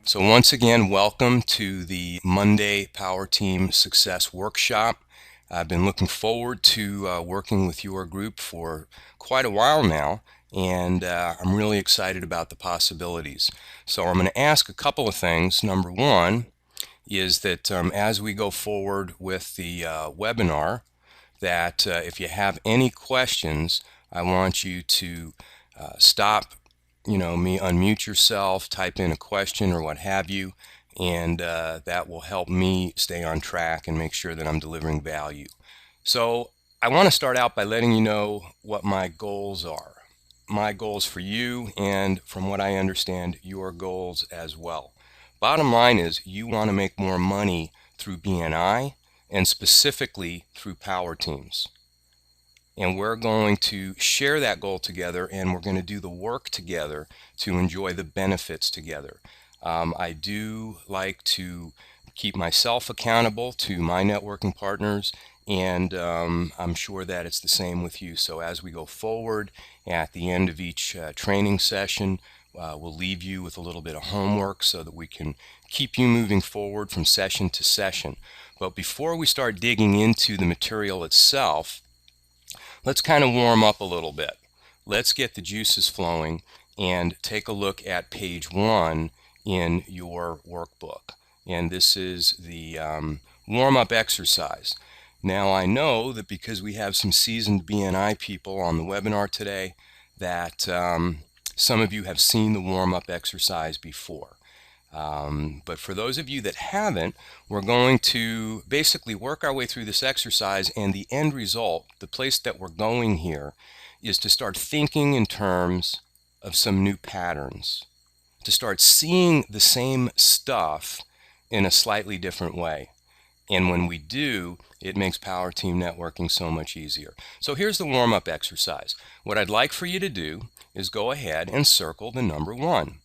So once again, welcome to the Monday Power Team Success Workshop. I've been looking forward to working with your group for quite a while now, and I'm really excited about the possibilities. So I'm going to ask a couple of things. Number one is that as we go forward with the webinar, that if you have any questions, I want you to stop me, unmute yourself, type in a question or what have you, and that will help me stay on track and make sure that I'm delivering value. So I want to start out by letting you know what my goals are. My goals for you, and from what I understand, your goals as well. Bottom line is you want to make more money through BNI and specifically through power teams. And we're going to share that goal together, and we're going to do the work together to enjoy the benefits together. I do like to keep myself accountable to my networking partners, and I'm sure that it's the same with you. So as we go forward, at the end of each training session, we'll leave you with a little bit of homework so that we can keep you moving forward from session to session. But before we start digging into the material itself, let's kind of warm up a little bit. Let's get the juices flowing and take a look at page 1 in your workbook. And this is the warm-up exercise. Now I know that because we have some seasoned BNI people on the webinar today that some of you have seen the warm-up exercise before. But for those of you that haven't, we're going to basically work our way through this exercise, and the end result, the place that we're going here, is to start thinking in terms of some new patterns, to start seeing the same stuff in a slightly different way. And when we do, it makes power team networking so much easier. So here's the warm-up exercise. What I'd like for you to do is go ahead and circle the number 1.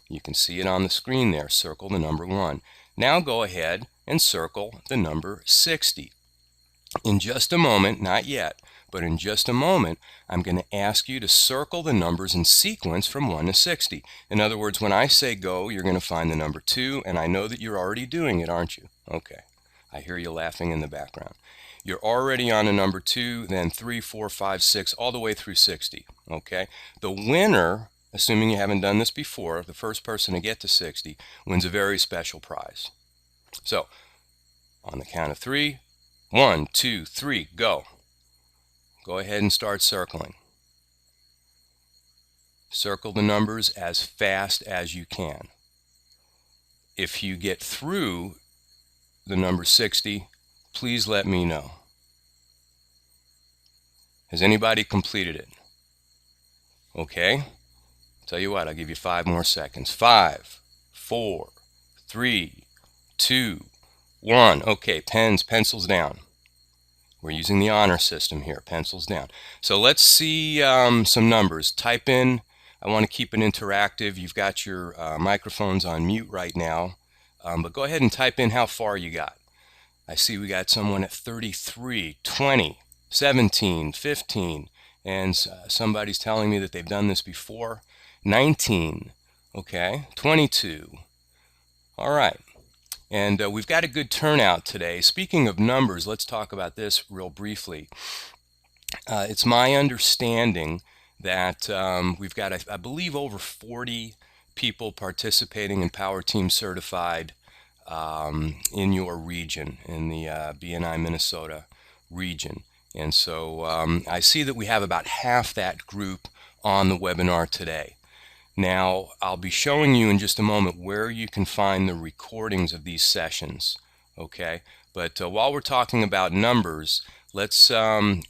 You can see it on the screen there. Circle the number 1. Now go ahead and circle the number 60. In just a moment, not yet, but in just a moment, I'm going to ask you to circle the numbers in sequence from 1 to 60. In other words, when I say go, you're going to find the number 2, and I know that you're already doing it, aren't you? Okay. I hear you laughing in the background. You're already on a number 2, then 3, 4, 5, 6, all the way through 60. Okay. The winner, assuming you haven't done this before, the first person to get to 60 wins a very special prize. So, on the count of 3, 1, 2, 3, go. Go ahead and start circling. Circle the numbers as fast as you can. If you get through the number 60, please let me know. Has anybody completed it? Okay. Tell you what, I'll give you 5 more seconds. 5, 4, 3, 2, 1. Okay, pens, pencils down. We're using the honor system here, pencils down. So let's see some numbers. Type in, I want to keep it interactive. You've got your microphones on mute right now, but go ahead and type in how far you got. I see we got someone at 33, 20, 17, 15, and somebody's telling me that they've done this before. 19, okay, 22. All right, and we've got a good turnout today. Speaking of numbers, let's talk about this real briefly. It's my understanding that we've got, I believe, over 40 people participating in Power Team Certified in your region, in the BNI Minnesota region. And so I see that we have about half that group on the webinar today. Now, I'll be showing you in just a moment where you can find the recordings of these sessions, okay? But while we're talking about numbers, let's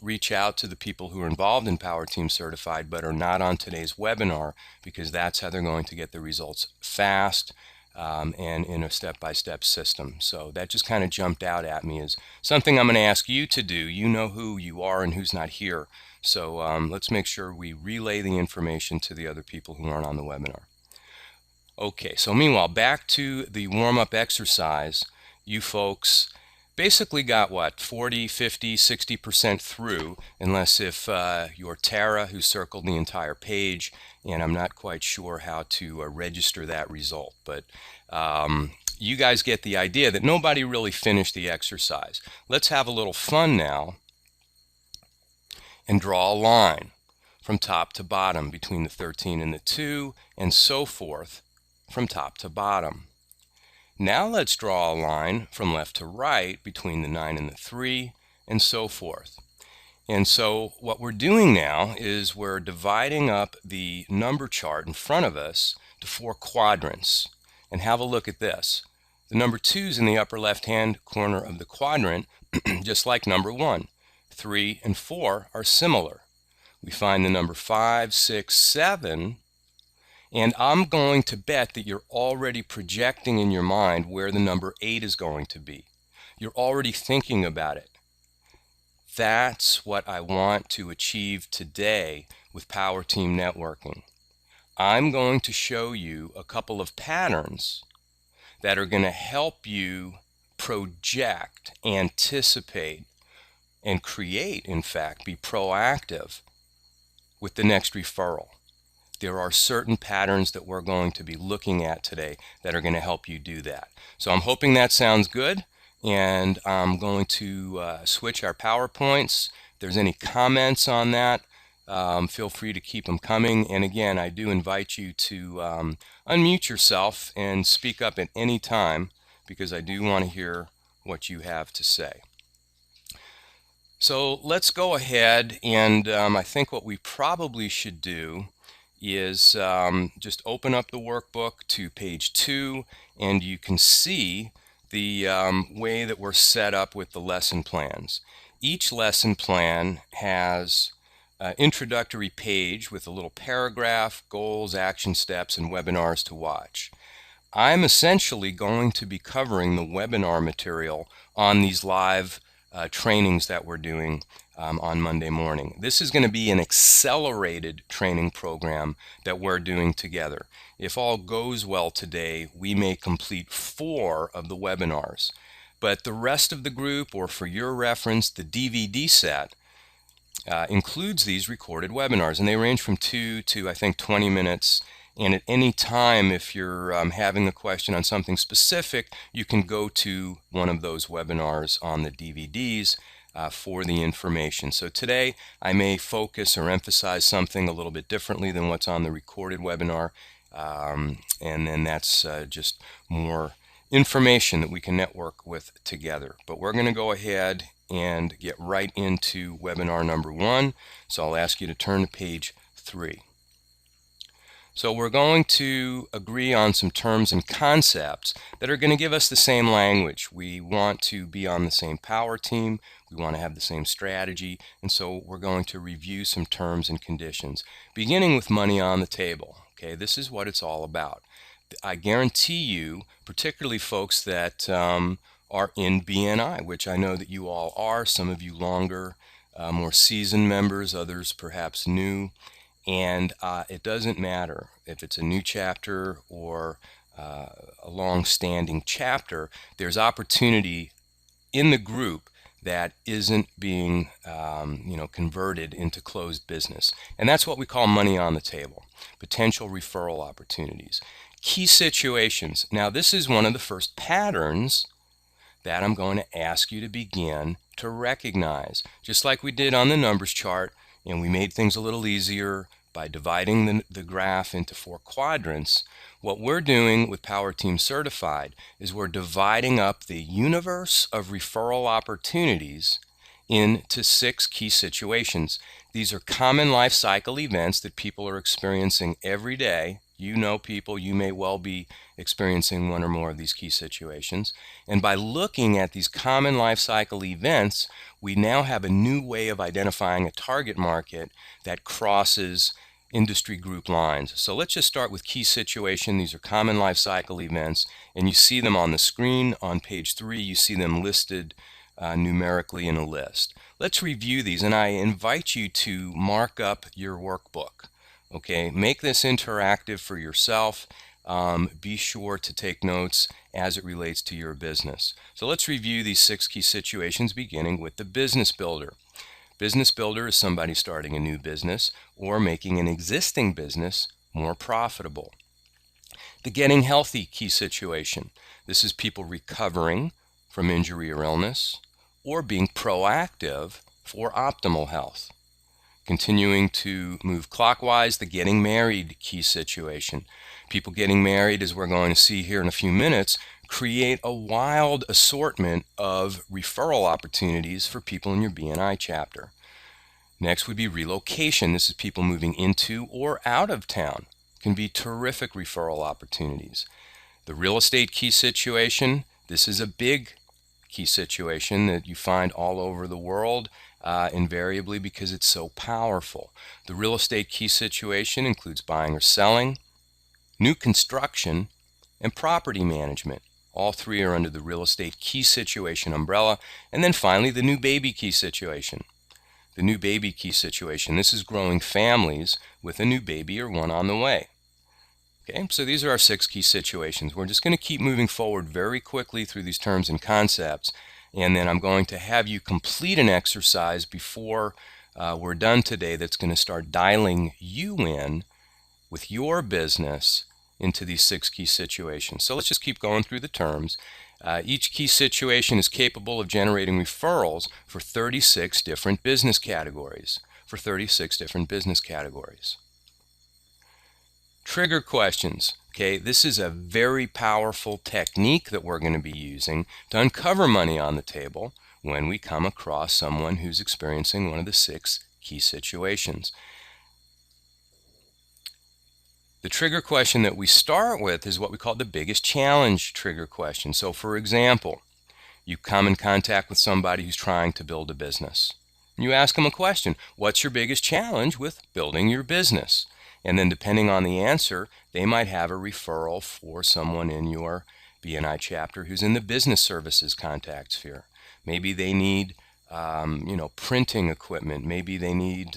reach out to the people who are involved in Power Team Certified but are not on today's webinar, because that's how they're going to get the results fast and in a step-by-step system. So that just kind of jumped out at me as something I'm going to ask you to do. You know who you are and who's not here. So let's make sure we relay the information to the other people who aren't on the webinar. Okay, so meanwhile, back to the warm-up exercise. You folks basically got what, 40, 50, 60% through, unless if you're Tara, who circled the entire page, and I'm not quite sure how to register that result. But You guys get the idea that nobody really finished the exercise. Let's have a little fun now and draw a line from top to bottom between the 13 and the 2, and so forth from top to bottom. Now let's draw a line from left to right between the 9 and the 3, and so forth. And so what we're doing now is we're dividing up the number chart in front of us to 4 quadrants. And have a look at this. The number 2's in the upper left-hand corner of the quadrant, just like number 1. 3 and 4 are similar. We find the number 5, 6, 7, and I'm going to bet that you're already projecting in your mind where the number 8 is going to be. You're already thinking about it. That's what I want to achieve today with Power Team Networking. I'm going to show you a couple of patterns that are going to help you project, anticipate, and create, in fact, be proactive with the next referral. There are certain patterns that we're going to be looking at today that are going to help you do that. So I'm hoping that sounds good, and I'm going to switch our PowerPoints. If there's any comments on that, feel free to keep them coming. And again, I do invite you to unmute yourself and speak up at any time, because I do want to hear what you have to say. So let's go ahead, and I think what we probably should do is just open up the workbook to page 2, and you can see the way that we're set up with the lesson plans. Each lesson plan has an introductory page with a little paragraph, goals, action steps, and webinars to watch. I'm essentially going to be covering the webinar material on these live trainings that we're doing on Monday morning. This is going to be an accelerated training program that we're doing together. If all goes well today, we may complete 4 of the webinars. But the rest of the group, or for your reference, the DVD set, includes these recorded webinars, and they range from 2 to, I think, 20 minutes. And at any time, if you're having a question on something specific, you can go to one of those webinars on the DVDs for the information. So today, I may focus or emphasize something a little bit differently than what's on the recorded webinar, and then that's just more information that we can network with together. But we're going to go ahead and get right into webinar number 1. So I'll ask you to turn to page 3. So we're going to agree on some terms and concepts that are going to give us the same language. We want to be on the same power team. We want to have the same strategy. And so we're going to review some terms and conditions, beginning with money on the table. Okay, this is what it's all about. I guarantee you, particularly folks that are in BNI, which I know that you all are, some of you longer, more seasoned members, others perhaps new. And it doesn't matter if it's a new chapter or a long-standing chapter. There's opportunity in the group that isn't being converted into closed business. And that's what we call money on the table, potential referral opportunities. Key situations. Now, this is one of the first patterns that I'm going to ask you to begin to recognize. Just like we did on the numbers chart, and we made things a little easier by dividing the graph into 4 quadrants. What we're doing with Power Team Certified is we're dividing up the universe of referral opportunities into 6 key situations. These are common life cycle events that people are experiencing every day. You know people, you may well be experiencing one or more of these key situations. And by looking at these common life cycle events, we now have a new way of identifying a target market that crosses industry group lines. So let's just start with key situation. These are common life cycle events, and you see them on the screen. On page 3, you see them listed numerically in a list. Let's review these, and I invite you to mark up your workbook. Okay, make this interactive for yourself. Be sure to take notes as it relates to your business. So let's review these 6 key situations, beginning with the business builder. Business builder is somebody starting a new business or making an existing business more profitable. The getting healthy key situation. This is people recovering from injury or illness or being proactive for optimal health. Continuing to move clockwise, the getting married key situation. People getting married, as we're going to see here in a few minutes, create a wild assortment of referral opportunities for people in your BNI chapter. Next would be relocation. This is people moving into or out of town. Can be terrific referral opportunities. The real estate key situation, this is a big key situation that you find all over the world, invariably because it's so powerful. The real estate key situation includes buying or selling, new construction, and property management. All three are under the real estate key situation umbrella. And then finally, the new baby key situation. The new baby key situation. This is growing families with a new baby or one on the way. Okay, so these are our 6 key situations. We're just going to keep moving forward very quickly through these terms and concepts, and then I'm going to have you complete an exercise before we're done today that's going to start dialing you in with your business into these 6 key situations. So let's just keep going through the terms. Each key situation is capable of generating referrals for 36 different business categories. Trigger questions. Okay, this is a very powerful technique that we're going to be using to uncover money on the table when we come across someone who's experiencing one of the 6 key situations. The trigger question that we start with is what we call the biggest challenge trigger question. So for example, you come in contact with somebody who's trying to build a business. You ask them a question. What's your biggest challenge with building your business? And then depending on the answer, they might have a referral for someone in your BNI chapter who's in the business services contact sphere. Maybe they need printing equipment. Maybe they need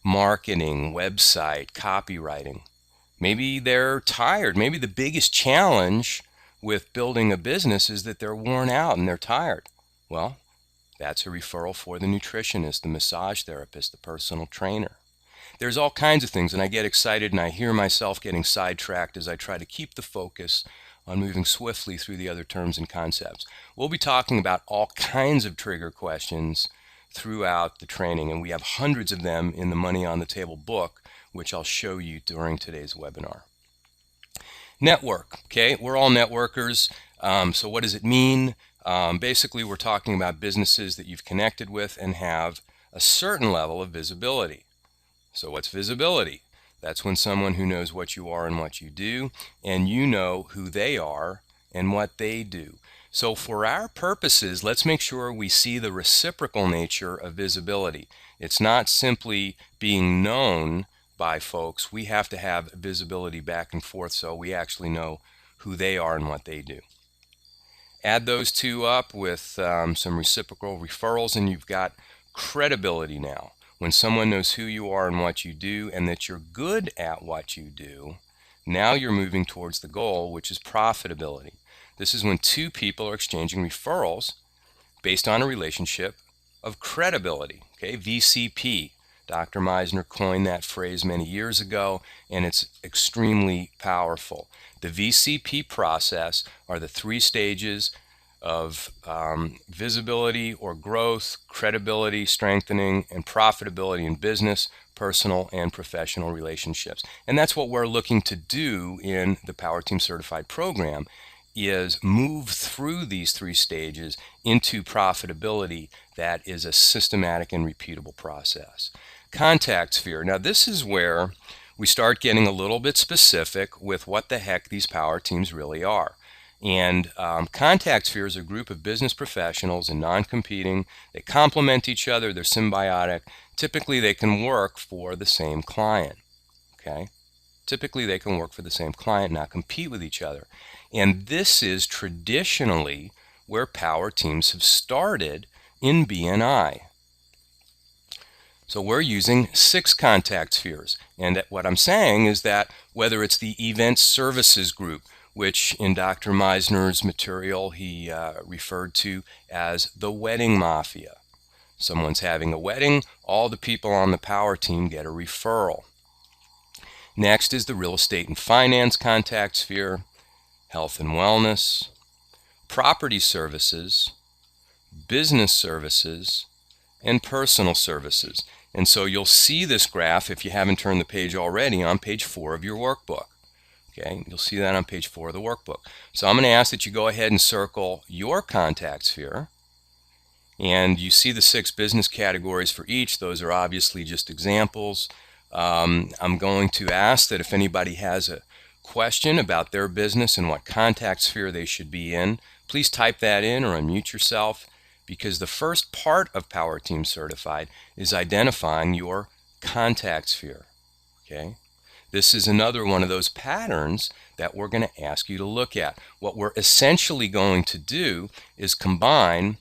marketing, website, copywriting. Maybe they're tired. Maybe the biggest challenge with building a business is that they're worn out and they're tired. Well, that's a referral for the nutritionist, the massage therapist, the personal trainer. There's all kinds of things, and I get excited and I hear myself getting sidetracked as I try to keep the focus on moving swiftly through the other terms and concepts. We'll be talking about all kinds of trigger questions throughout the training, and we have hundreds of them in the Money on the Table book, which I'll show you during today's webinar. Network. Okay, we're all networkers. So what does it mean? Basically, we're talking about businesses that you've connected with and have a certain level of visibility. So what's visibility? That's when someone who knows what you are and what you do, and you know who they are and what they do. So for our purposes, let's make sure we see the reciprocal nature of visibility. It's not simply being known by folks. We have to have visibility back and forth so we actually know who they are and what they do. Add those two up with some reciprocal referrals and you've got credibility now. When someone knows who you are and what you do and that you're good at what you do, now you're moving towards the goal, which is profitability. This is when 2 people are exchanging referrals based on a relationship of credibility. Okay, VCP. Dr. Meisner coined that phrase many years ago, and it's extremely powerful. The VCP process are the 3 stages of visibility or growth, credibility, strengthening, and profitability in business, personal, and professional relationships. And that's what we're looking to do in the Power Team Certified program, is move through these 3 stages into profitability that is a systematic and repeatable process. Contact sphere. Now this is where we start getting a little bit specific with what the heck these power teams really are. And contact sphere is a group of business professionals and non-competing. They complement each other. They're symbiotic. Typically, they can work for the same client. Okay? Typically, they can work for the same client, not compete with each other. And this is traditionally where power teams have started in BNI. So we're using 6 contact spheres. And what I'm saying is that whether it's the event services group, which in Dr. Meisner's material he referred to as the wedding mafia. Someone's having a wedding, all the people on the power team get a referral. Next is the real estate and finance contact sphere, health and wellness, property services, business services, and personal services. And so you'll see this graph, if you haven't turned the page already, on page 4 of your workbook. Okay, you'll see that on page 4 of the workbook. So I'm going to ask that you go ahead and circle your contact sphere. And you see the 6 business categories for each. Those are obviously just examples. I'm going to ask that if anybody has a question about their business and what contact sphere they should be in, please type that in or unmute yourself, because the first part of Power Team Certified is identifying your contact sphere. Okay? This is another one of those patterns that we're going to ask you to look at. What we're essentially going to do is combine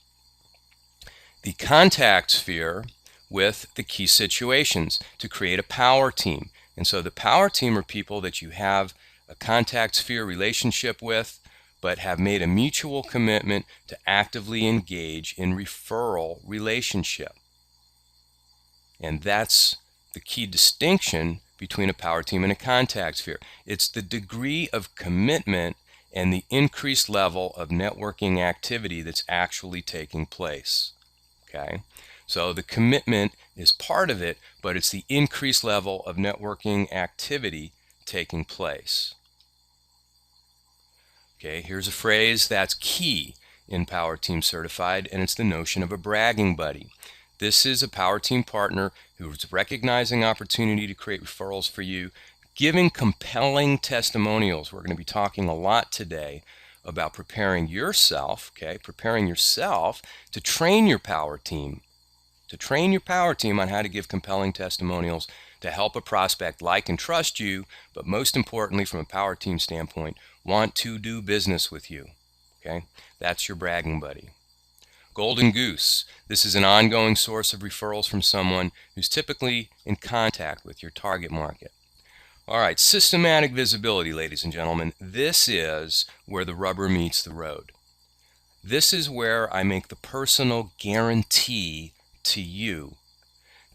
the contact sphere with the key situations to create a power team. And so the power team are people that you have a contact sphere relationship with, but have made a mutual commitment to actively engage in referral relationship. And that's the key distinction between a power team and a contact sphere. It's the degree of commitment and the increased level of networking activity that's actually taking place. Okay, so the commitment is part of it, but it's the increased level of networking activity taking place. Okay, here's a phrase that's key in Power Team Certified, and it's the notion of a bragging buddy. This is a Power Team partner who's recognizing opportunity to create referrals for you, giving compelling testimonials. We're going to be talking a lot today about preparing yourself, preparing yourself to train your power team, on how to give compelling testimonials to help a prospect like and trust you, but most importantly, from a power team standpoint, want to do business with you. Okay, that's your bragging buddy. Golden Goose. This is an ongoing source of referrals from someone who's typically in contact with your target market. All right, systematic visibility, ladies and gentlemen. This is where the rubber meets the road. This is where I make the personal guarantee to you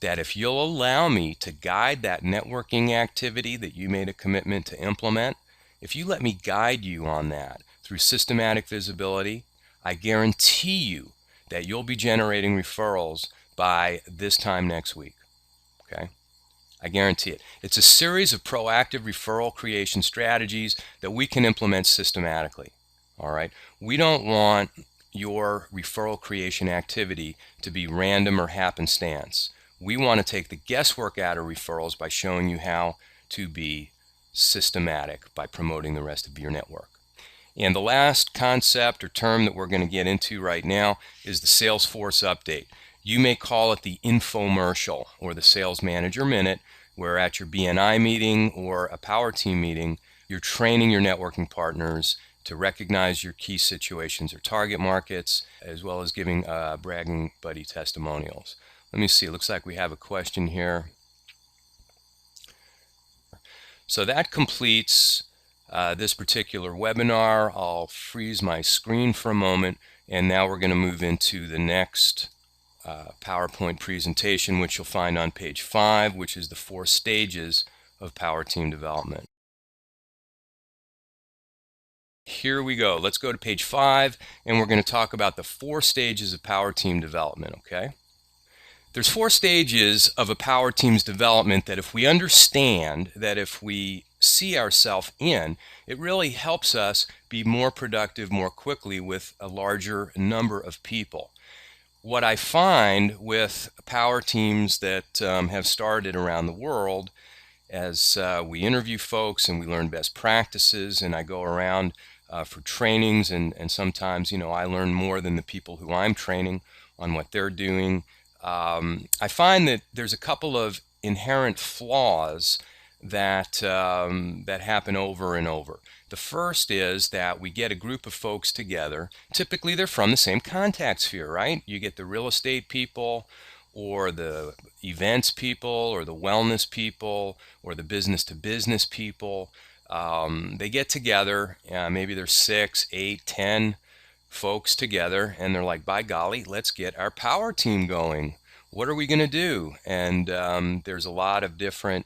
that if you'll allow me to guide that networking activity that you made a commitment to implement, if you let me guide you on that through systematic visibility, I guarantee you that you'll be generating referrals by this time next week. Okay? I guarantee it. It's a series of proactive referral creation strategies that we can implement systematically. All right? We don't want your referral creation activity to be random or happenstance. We want to take the guesswork out of referrals by showing you how to be systematic by promoting the rest of your network. And the last concept or term that we're going to get into right now is the Salesforce update. You may call it the infomercial or the Sales Manager Minute, where at your BNI meeting or a power team meeting, you're training your networking partners to recognize your key situations or target markets, as well as giving bragging buddy testimonials. Let me see, it looks like we have a question here. So that completes this particular webinar. I'll freeze my screen for a moment, and now we're going to move into the next PowerPoint presentation, which you'll find on page 5, which is the 4 stages of power team development. Here we go. Let's go to page 5, and we're going to talk about the 4 stages of power team development, okay? There's 4 stages of a power team's development that if we understand, that if we see ourselves in, it really helps us be more productive more quickly with a larger number of people. What I find with power teams that have started around the world, as we interview folks and we learn best practices, and I go around for trainings, and sometimes, you know, I learn more than the people who I'm training on what they're doing. I find that there's a couple of inherent flaws that that happen over and over. The first is that we get a group of folks together. Typically, they're from the same contact sphere, right? You get the real estate people, or the events people, or the wellness people, or the business-to-business people. They get together. Maybe there's 6, 8, 10 folks together, and they're like, by golly, let's get our power team going. What are we going to do? And there's a lot of different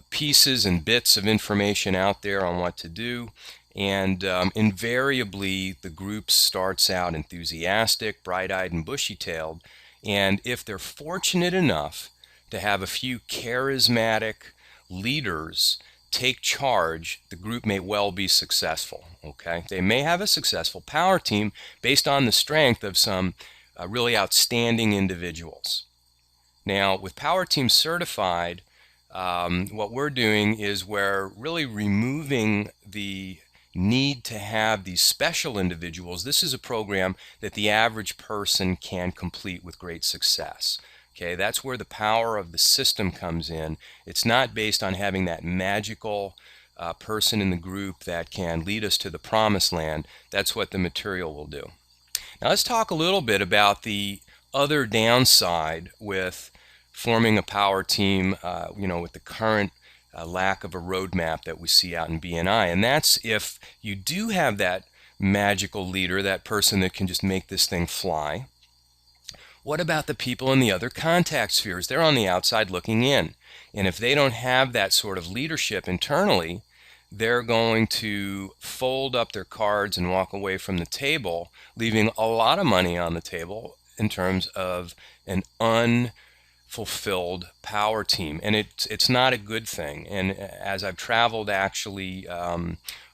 pieces and bits of information out there on what to do. And invariably, the group starts out enthusiastic, bright-eyed, and bushy-tailed. And if they're fortunate enough to have a few charismatic leaders take charge, the group may well be successful. Okay, they may have a successful power team based on the strength of some really outstanding individuals. Now, with Power Team Certified, what we're doing is we're really removing the need to have these special individuals. This is a program that the average person can complete with great success. Okay, that's where the power of the system comes in. It's not based on having that magical person in the group that can lead us to the promised land. That's what the material will do. Now let's talk a little bit about the other downside with forming a power team, with the current lack of a roadmap that we see out in BNI. And that's if you do have that magical leader, that person that can just make this thing fly. What about the people in the other contact spheres? They're on the outside looking in. And if they don't have that sort of leadership internally, they're going to fold up their cards and walk away from the table, leaving a lot of money on the table in terms of an unfulfilled power team. And it's not a good thing. And as I've traveled actually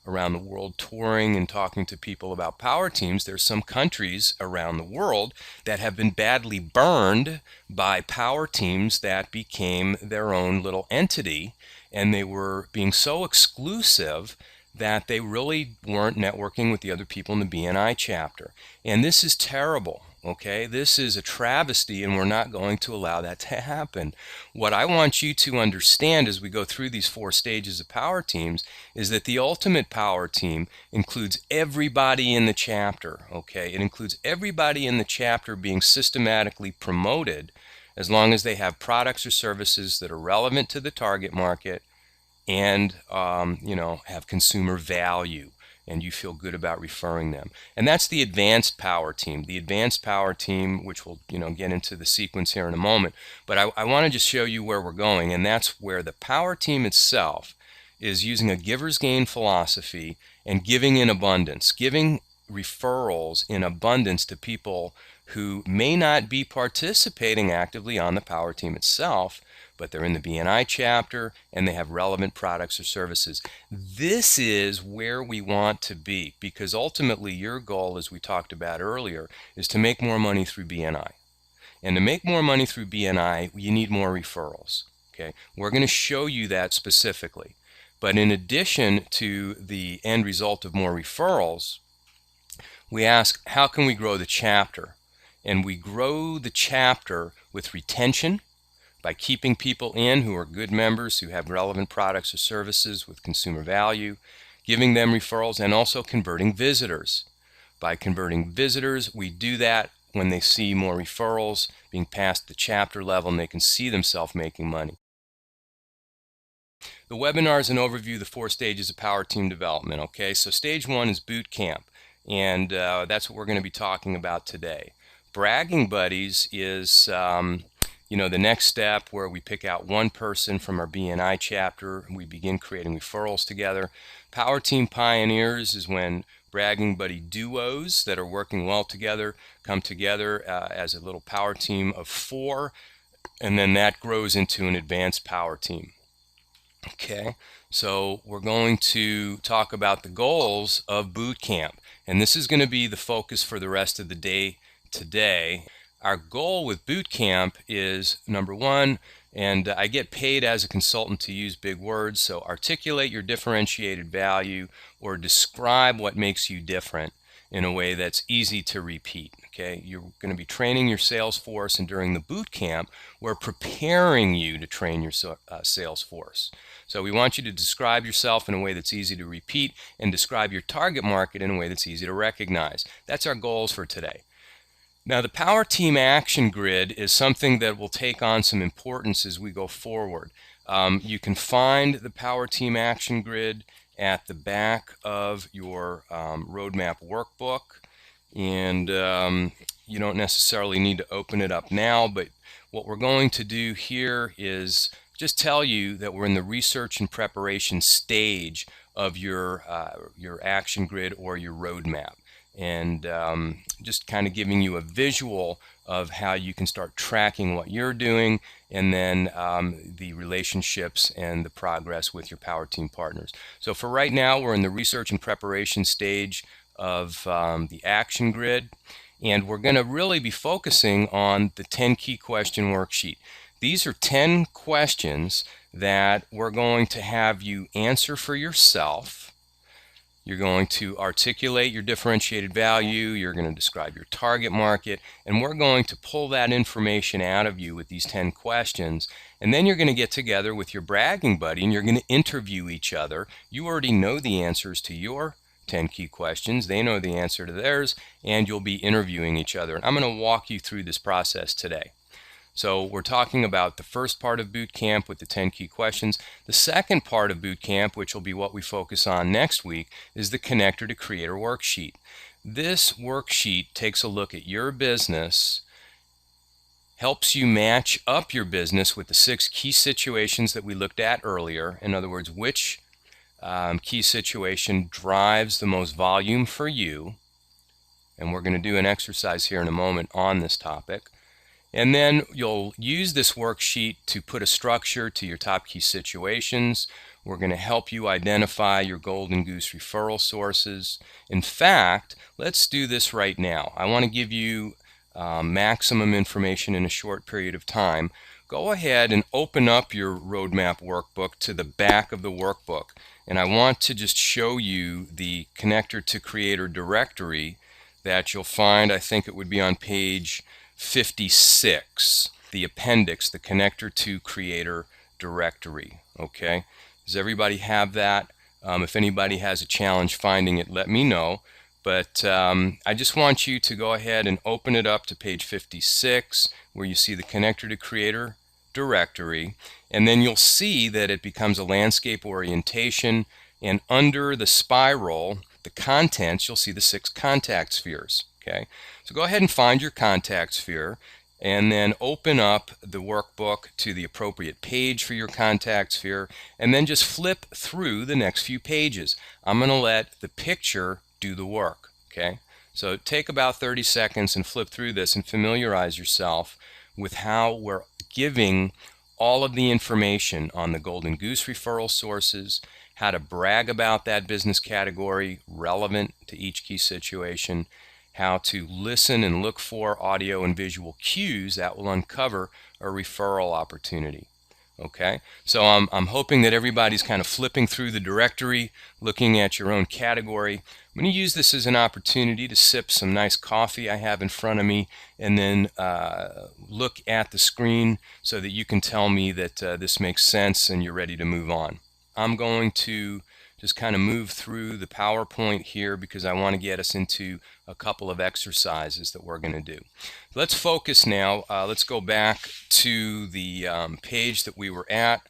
around the world touring and talking to people about power teams, there's some countries around the world that have been badly burned by power teams that became their own little entity, and they were being so exclusive that they really weren't networking with the other people in the BNI chapter. And this is terrible. Okay, this is a travesty, and we're not going to allow that to happen. What I want you to understand as we go through these 4 stages of power teams is that the ultimate power team includes everybody in the chapter. Okay, it includes everybody in the chapter being systematically promoted as long as they have products or services that are relevant to the target market and have consumer value, and you feel good about referring them. And that's the advanced power team. The advanced power team, which we'll get into the sequence here in a moment, but I want to just show you where we're going, and that's where the power team itself is using a giver's gain philosophy and giving in abundance, giving referrals in abundance to people who may not be participating actively on the power team itself, but they're in the BNI chapter and they have relevant products or services. This is where we want to be, because ultimately your goal, as we talked about earlier, is to make more money through BNI. And to make more money through BNI, you need more referrals. Okay, we're going to show you that specifically. But in addition to the end result of more referrals, we ask, how can we grow the chapter? And we grow the chapter with retention, by keeping people in who are good members, who have relevant products or services with consumer value, giving them referrals, and also converting visitors. By converting visitors, we do that when they see more referrals being passed the chapter level and they can see themselves making money. The webinar is an overview of the 4 stages of power team development. Okay, so stage 1 is boot camp, and that's what we're going to be talking about today. Bragging Buddies is the next step, where we pick out one person from our BNI chapter and we begin creating referrals together. Power Team Pioneers is when bragging buddy duos that are working well together come together as a little power team of 4, and then that grows into an advanced power team. Okay, so we're going to talk about the goals of boot camp, and this is going to be the focus for the rest of the day today. Our goal with boot camp is, number 1, and I get paid as a consultant to use big words, so articulate your differentiated value or describe what makes you different in a way that's easy to repeat. Okay, you're going to be training your Salesforce, and during the boot camp, we're preparing you to train your Salesforce. So we want you to describe yourself in a way that's easy to repeat and describe your target market in a way that's easy to recognize. That's our goals for today. Now, the Power Team Action Grid is something that will take on some importance as we go forward. You can find the Power Team Action Grid at the back of your roadmap workbook, and you don't necessarily need to open it up now, but what we're going to do here is just tell you that we're in the research and preparation stage of your action grid or your roadmap, and just kind of giving you a visual of how you can start tracking what you're doing, and then the relationships and the progress with your power team partners. So for right now, we're in the research and preparation stage of the action grid, and we're going to really be focusing on the 10 key question worksheet. These are 10 questions that we're going to have you answer for yourself. You're going to articulate your differentiated value, you're going to describe your target market, and we're going to pull that information out of you with these 10 questions. And then you're going to get together with your bragging buddy and you're going to interview each other. You already know the answers to your 10 key questions, they know the answer to theirs, and you'll be interviewing each other. And I'm going to walk you through this process today. So we're talking about the first part of boot camp with the 10 key questions. The second part of boot camp, which will be what we focus on next week, is the connector to creator worksheet. This worksheet takes a look at your business, helps you match up your business with the 6 key situations that we looked at earlier. In other words, which key situation drives the most volume for you. And we're going to do an exercise here in a moment on this topic. And then you'll use this worksheet to put a structure to your top key situations. We're going to help you identify your golden goose referral sources. In fact, let's do this right now. I want to give you maximum information in a short period of time. Go ahead and open up your roadmap workbook to the back of the workbook. And I want to just show you the connector to creator directory that you'll find, I think it would be on page 56, the appendix, the connector to creator directory. Okay, does everybody have that? If anybody has a challenge finding it, let me know. But I just want you to go ahead and open it up to page 56 where you see the connector to creator directory, and then you'll see that it becomes a landscape orientation, and under the spiral, the contents, you'll see the 6 contact spheres. Okay, so go ahead and find your contact sphere and then open up the workbook to the appropriate page for your contact sphere, and then just flip through the next few pages. I'm going to let the picture do the work. Okay, so take about 30 seconds and flip through this and familiarize yourself with how we're giving all of the information on the golden goose referral sources, how to brag about that business category relevant to each key situation, how to listen and look for audio and visual cues that will uncover a referral opportunity. Okay, so I'm hoping that everybody's kind of flipping through the directory, looking at your own category. I'm going to use this as an opportunity to sip some nice coffee I have in front of me, and then look at the screen so that you can tell me that this makes sense and you're ready to move on. I'm going to just kind of move through the PowerPoint here because I want to get us into a couple of exercises that we're going to do. Let's focus now. Let's go back to the page that we were at,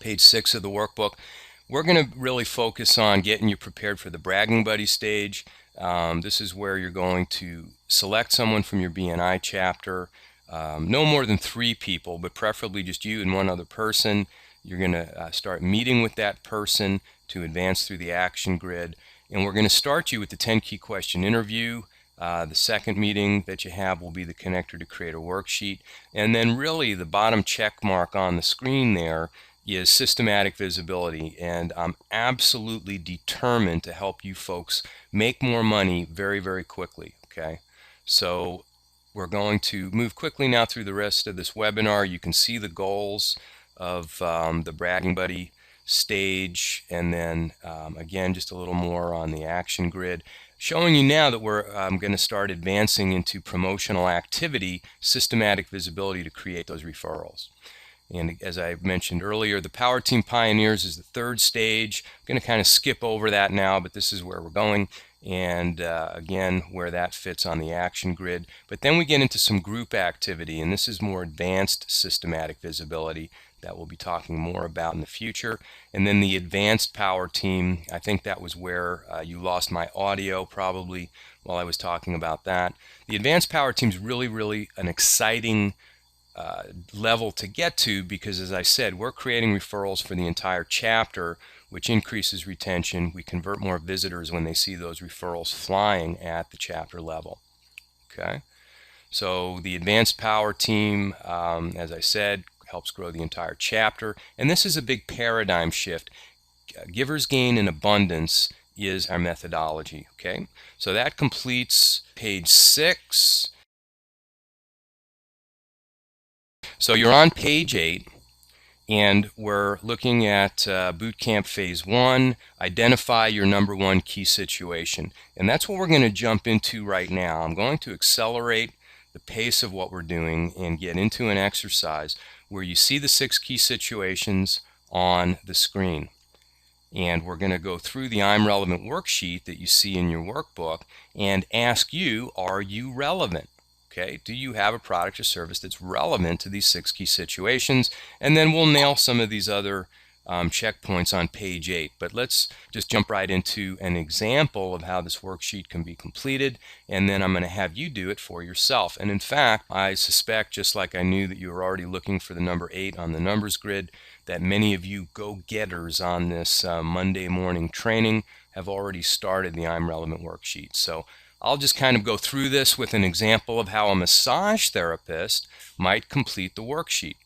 page 6 of the workbook. We're going to really focus on getting you prepared for the bragging buddy stage. This is where you're going to select someone from your BNI chapter, no more than 3 people, but preferably just you and one other person. You're going to start meeting with that person to advance through the action grid, and we're going to start you with the 10 key question interview. The second meeting that you have will be the connector to creator worksheet, and then really the bottom check mark on the screen there is systematic visibility, and I'm absolutely determined to help you folks make more money very, very quickly. Okay, so we're going to move quickly now through the rest of this webinar. You can see the goals of the bragging buddy stage, and then again just a little more on the action grid, showing you now that we're going to start advancing into promotional activity, systematic visibility to create those referrals. And as I mentioned earlier, the Power Team Pioneers is the 3rd stage. I'm going to kind of skip over that now, but this is where we're going, and again where that fits on the action grid. But then we get into some group activity, and this is more advanced systematic visibility that we'll be talking more about in the future. And then the advanced power team, I think that was where you lost my audio probably while I was talking about that. The advanced power team is really, really an exciting level to get to, because as I said, we're creating referrals for the entire chapter, which increases retention. We convert more visitors when they see those referrals flying at the chapter level. Okay, so the advanced power team, as I said, helps grow the entire chapter, and this is a big paradigm shift. Givers gain in abundance is our methodology. Okay, so that completes page 6. So you're on page 8, and we're looking at Bootcamp Phase 1, identify your number one key situation. And that's what we're going to jump into right now. I'm going to accelerate the pace of what we're doing and get into an exercise where you see the 6 key situations on the screen. And we're going to go through the I'm Relevant worksheet that you see in your workbook and ask you, are you relevant? Okay, do you have a product or service that's relevant to these 6 key situations? And then we'll nail some of these other checkpoints on page 8. But let's just jump right into an example of how this worksheet can be completed, and then I'm going to have you do it for yourself. And in fact, I suspect, just like I knew that you were already looking for the number 8 on the numbers grid, that many of you go-getters on this Monday morning training have already started the I'm Relevant worksheet. So I'll just kind of go through this with an example of how a massage therapist might complete the worksheet.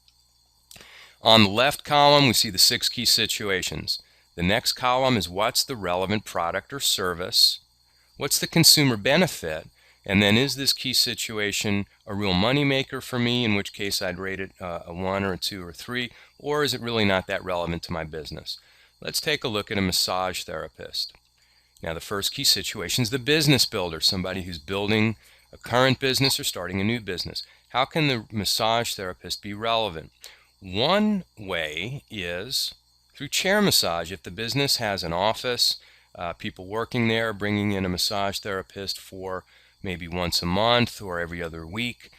On the left column, we see the 6 key situations. The next column is what's the relevant product or service? What's the consumer benefit? And then is this key situation a real money maker for me, in which case I'd rate it a 1 or a 2 or 3, or is it really not that relevant to my business? Let's take a look at a massage therapist. Now, the first key situation is the business builder, somebody who's building a current business or starting a new business. How can the massage therapist be relevant? One way is through chair massage. If the business has an office, people working there, bringing in a massage therapist for maybe once a month or every other week.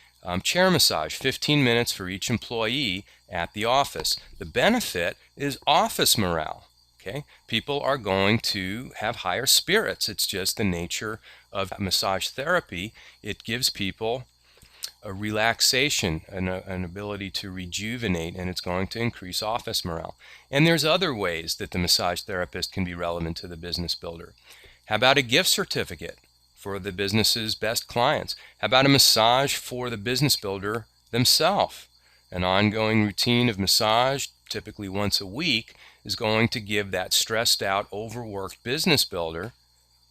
Chair massage, 15 minutes for each employee at the office. The benefit is office morale. Okay? People are going to have higher spirits. It's just the nature of massage therapy. It gives people a relaxation, an ability to rejuvenate, and it's going to increase office morale. And there's other ways that the massage therapist can be relevant to the business builder. How about a gift certificate for the business's best clients? How about a massage for the business builder themselves? An ongoing routine of massage, typically once a week, is going to give that stressed out, overworked business builder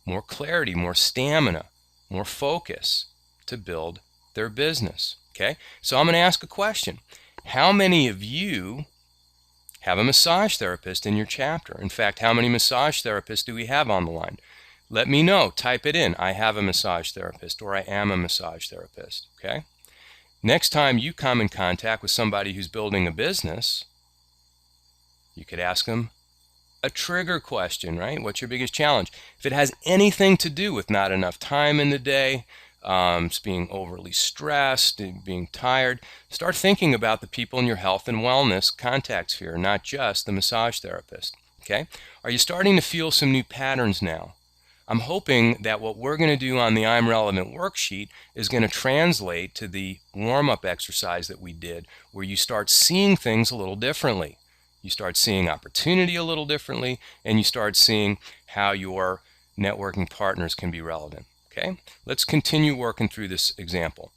more clarity, more stamina, more focus to build their business. Okay, so I'm going to ask a question. How many of you have a massage therapist in your chapter? In fact, how many massage therapists do we have on the line? Let me know. Type it in. I have a massage therapist, or I am a massage therapist. Okay. Next time you come in contact with somebody who's building a business, you could ask them a trigger question, right? What's your biggest challenge? If it has anything to do with not enough time in the day, being overly stressed, being tired, start thinking about the people in your health and wellness contact sphere, not just the massage therapist. Okay? Are you starting to feel some new patterns now? I'm hoping that what we're going to do on the I'm Relevant worksheet is going to translate to the warm-up exercise that we did, where you start seeing things a little differently. You start seeing opportunity a little differently, and you start seeing how your networking partners can be relevant. Okay, let's continue working through this example.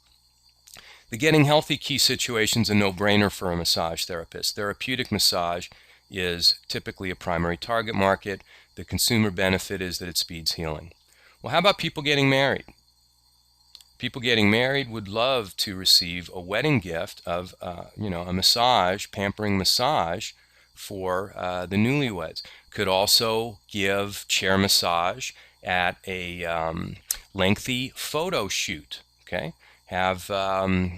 The getting healthy key situation is a no-brainer for a massage therapist. Therapeutic massage is typically a primary target market. The consumer benefit is that it speeds healing. Well, how about people getting married? People getting married would love to receive a wedding gift of, a massage, pampering massage for the newlyweds. Could also give chair massage at a lengthy photo shoot. Okay, have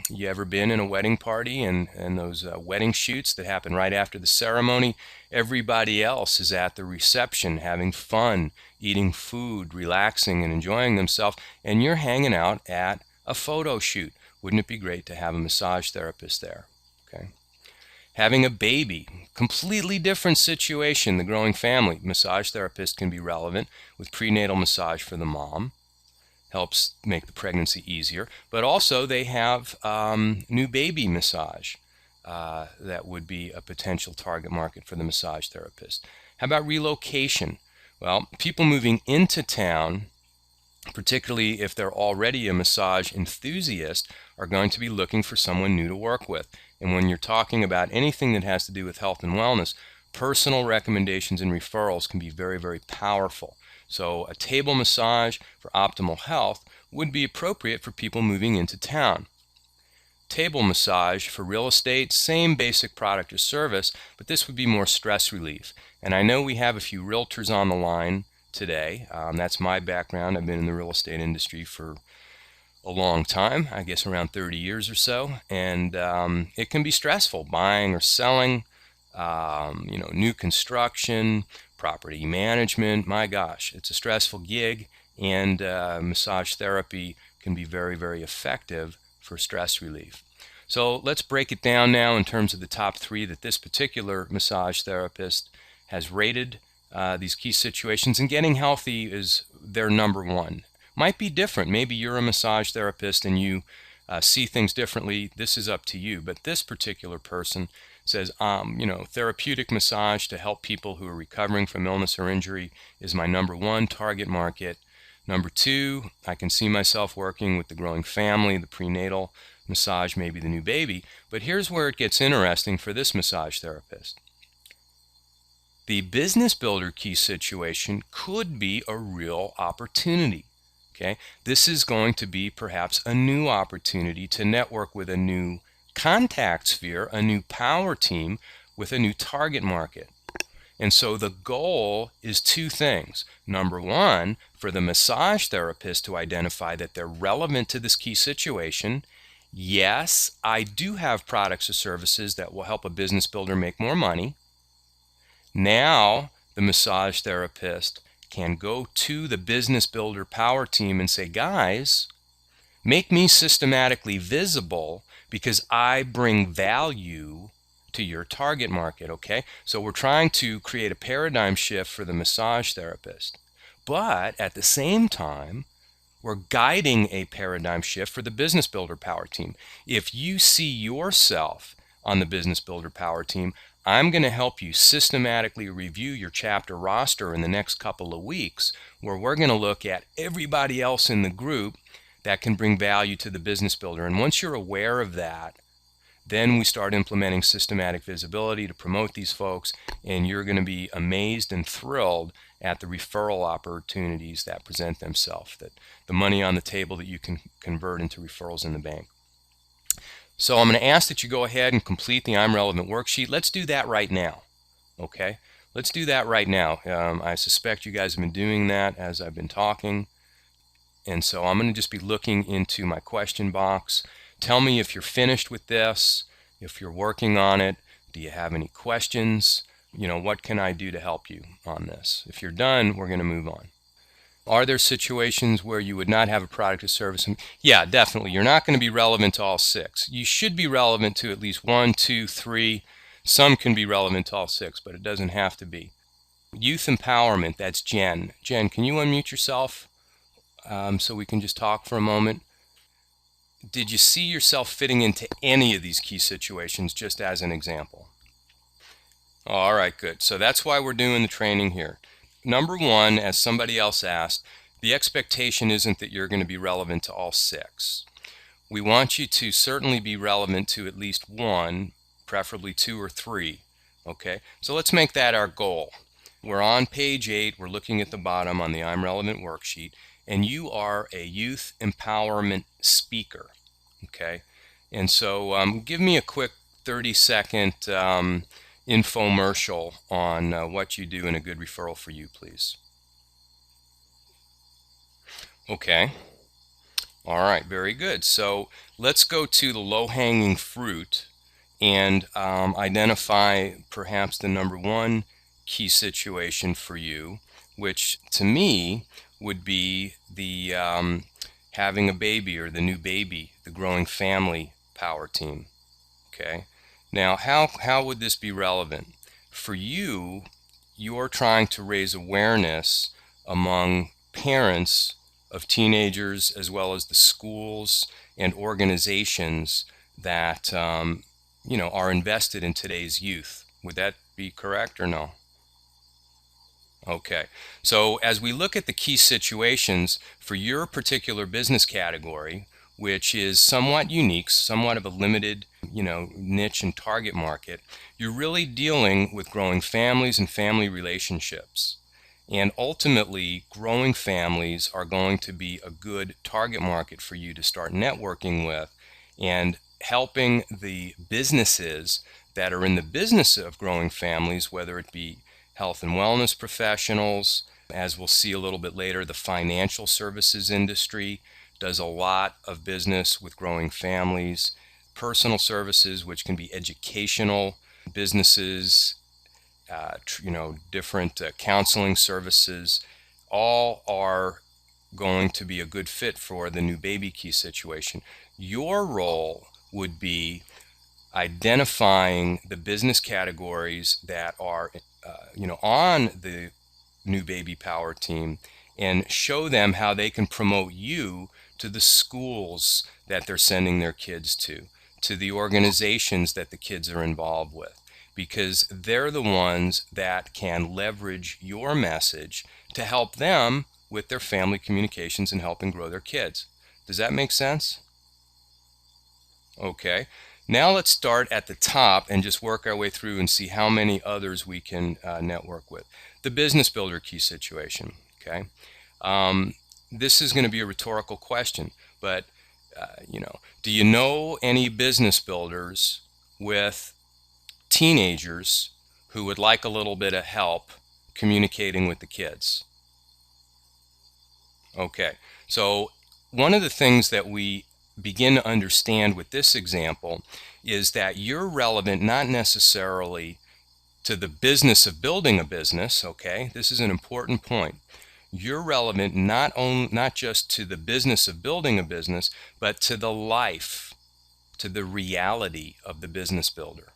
you ever been in a wedding party and those wedding shoots that happen right after the ceremony? Everybody else is at the reception having fun, eating food, relaxing and enjoying themselves, and you're hanging out at a photo shoot. Wouldn't it be great to have a massage therapist there? Okay. Having a baby, completely different situation. The growing family, massage therapist can be relevant with prenatal massage for the mom. helps make the pregnancy easier. But also they have new baby massage. That would be a potential target market for the massage therapist. How about relocation? Well, people moving into town, particularly if they're already a massage enthusiast, are going to be looking for someone new to work with. And when you're talking about anything that has to do with health and wellness, personal recommendations and referrals can be very, very powerful. So a table massage for optimal health would be appropriate for people moving into town. Table massage for real estate, same basic product or service, but this would be more stress relief. And I know we have a few realtors on the line today. That's my background. I've been in the real estate industry for a long time, I guess around 30 years or so, and it can be stressful buying or selling, new construction, property management. My gosh, it's a stressful gig, and massage therapy can be very, very effective for stress relief. So let's break it down now in terms of the top 3 that this particular massage therapist has rated these key situations, and getting healthy is their number 1. Might be different. Maybe you're a massage therapist and you see things differently. This is up to you. But this particular person says, therapeutic massage to help people who are recovering from illness or injury is my number 1 target market. Number 2, I can see myself working with the growing family, the prenatal massage, maybe the new baby. But here's where it gets interesting for this massage therapist. The business builder key situation could be a real opportunity. Okay, this is going to be perhaps a new opportunity to network with a new contact sphere, a new power team with a new target market. And so the goal is 2 things. Number 1, for the massage therapist to identify that they're relevant to this key situation. Yes, I do have products or services that will help a business builder make more money. Now, the massage therapist can go to the business builder power team and say, guys, make me systematically visible because I bring value to your target market, okay? So we're trying to create a paradigm shift for the massage therapist. But at the same time, we're guiding a paradigm shift for the business builder power team. If you see yourself on the business builder power team, I'm going to help you systematically review your chapter roster in the next couple of weeks, where we're going to look at everybody else in the group that can bring value to the business builder. And once you're aware of that, then we start implementing systematic visibility to promote these folks, and you're going to be amazed and thrilled at the referral opportunities that present themselves, that the money on the table that you can convert into referrals in the bank. So I'm going to ask that you go ahead and complete the I'm Relevant worksheet. Let's do that right now, okay? Let's do that right now. I suspect you guys have been doing that as I've been talking. And so I'm going to just be looking into my question box. Tell me if you're finished with this, if you're working on it. Do you have any questions? What can I do to help you on this? If you're done, we're going to move on. Are there situations where you would not have a product or service? Yeah, definitely. You're not going to be relevant to all 6. You should be relevant to at least 1, 2, 3. Some can be relevant to all 6, but it doesn't have to be. Youth empowerment, that's Jen. Jen, can you unmute yourself so we can just talk for a moment? Did you see yourself fitting into any of these key situations, just as an example? All right, good. So that's why we're doing the training here. Number 1, as somebody else asked, the expectation isn't that you're going to be relevant to all 6. We want you to certainly be relevant to at least 1, preferably 2 or 3. Okay, so let's make that our goal. We're on page 8. We're looking at the bottom on the I'm Relevant worksheet, and you are a youth empowerment speaker. Okay, and so give me a quick 30-second infomercial on what you do and a good referral for you, please. Okay. All right, very good. So let's go to the low-hanging fruit and identify perhaps the number 1 key situation for you, which to me would be the having a baby or the new baby, the growing family power team. Okay. Now, how would this be relevant? For you, you're trying to raise awareness among parents of teenagers as well as the schools and organizations that are invested in today's youth. Would that be correct or no? Okay. So as we look at the key situations for your particular business category, which is somewhat unique, somewhat of a limited, niche and target market, you're really dealing with growing families and family relationships. And ultimately, growing families are going to be a good target market for you to start networking with and helping the businesses that are in the business of growing families, whether it be health and wellness professionals. As we'll see a little bit later, the financial services industry does a lot of business with growing families. Personal services, which can be educational businesses, different counseling services, all are going to be a good fit for the new baby key situation. Your role would be identifying the business categories that are on the new baby power team and show them how they can promote you to the schools that they're sending their kids to the organizations that the kids are involved with, because they're the ones that can leverage your message to help them with their family communications and helping grow their kids. Does that make sense? Okay. Now let's start at the top and just work our way through and see how many others we can network with. The business builder key situation. Okay. This is going to be a rhetorical question, but do you know any business builders with teenagers who would like a little bit of help communicating with the kids? Okay. So one of the things that we begin to understand with this example is that you're relevant not necessarily to the business of building a business. Okay, this is an important point. You're relevant not just to the business of building a business, but to the life, to the reality of the business builder.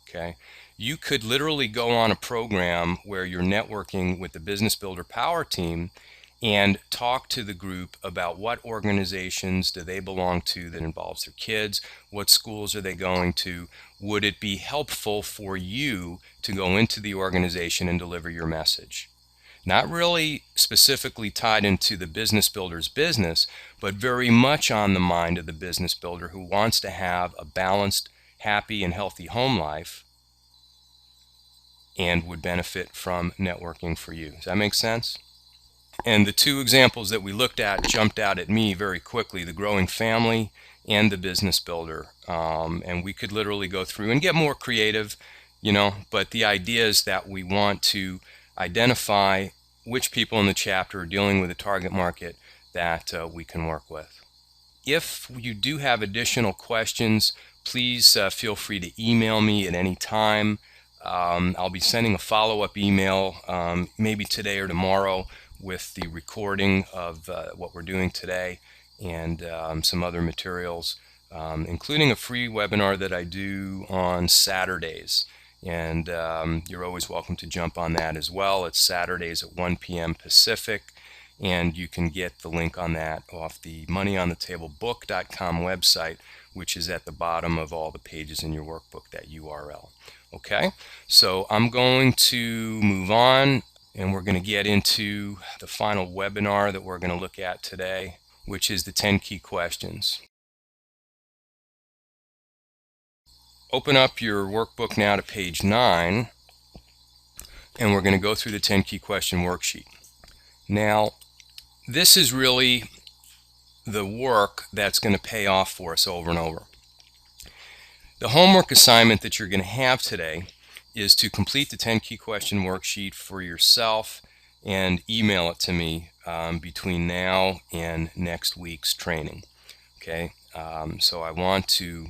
Okay, you could literally go on a program where you're networking with the business builder power team and talk to the group about what organizations do they belong to that involves their kids, what schools are they going to, would it be helpful for you to go into the organization and deliver your message. Not really specifically tied into the business builder's business, but very much on the mind of the business builder who wants to have a balanced, happy, and healthy home life and would benefit from networking for you. Does that make sense? And the two examples that we looked at jumped out at me very quickly, the growing family and the business builder. And we could literally go through and get more creative, but the idea is that we want to identify which people in the chapter are dealing with a target market that we can work with. If you do have additional questions, please feel free to email me at any time. I'll be sending a follow-up email maybe today or tomorrow with the recording of what we're doing today and some other materials, including a free webinar that I do on Saturdays. And you're always welcome to jump on that as well. It's Saturdays at 1 p.m. Pacific, and you can get the link on that off the moneyonthetablebook.com website, which is at the bottom of all the pages in your workbook, that URL. Okay, so I'm going to move on, and we're going to get into the final webinar that we're going to look at today, which is the 10 key questions. Open up your workbook now to page 9, and we're going to go through the 10 key question worksheet. Now, this is really the work that's going to pay off for us over and over. The homework assignment that you're going to have today is to complete the 10 key question worksheet for yourself and email it to me between now and next week's training. Okay, so I want to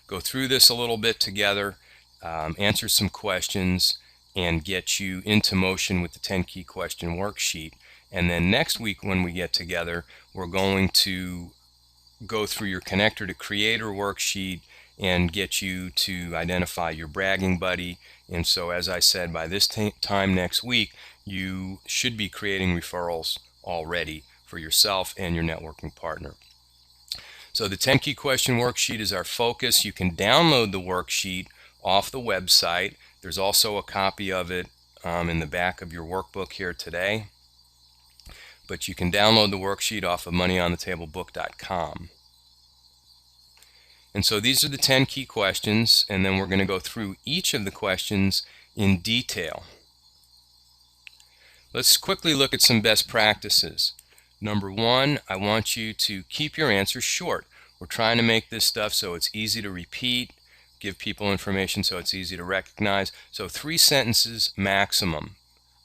go through this a little bit together, answer some questions, and get you into motion with the 10 key question worksheet. And then next week when we get together, we're going to go through your connector to creator worksheet and get you to identify your bragging buddy. And so, as I said, by this time next week, you should be creating referrals already for yourself and your networking partner. So the 10 key question worksheet is our focus. You can download the worksheet off the website. There's also a copy of it in the back of your workbook here today. But you can download the worksheet off of moneyonthetablebook.com. And so these are the 10 key questions, and then we're going to go through each of the questions in detail. Let's quickly look at some best practices. Number one, I want you to keep your answers short. We're trying to make this stuff so it's easy to repeat, give people information so it's easy to recognize. So 3 sentences maximum.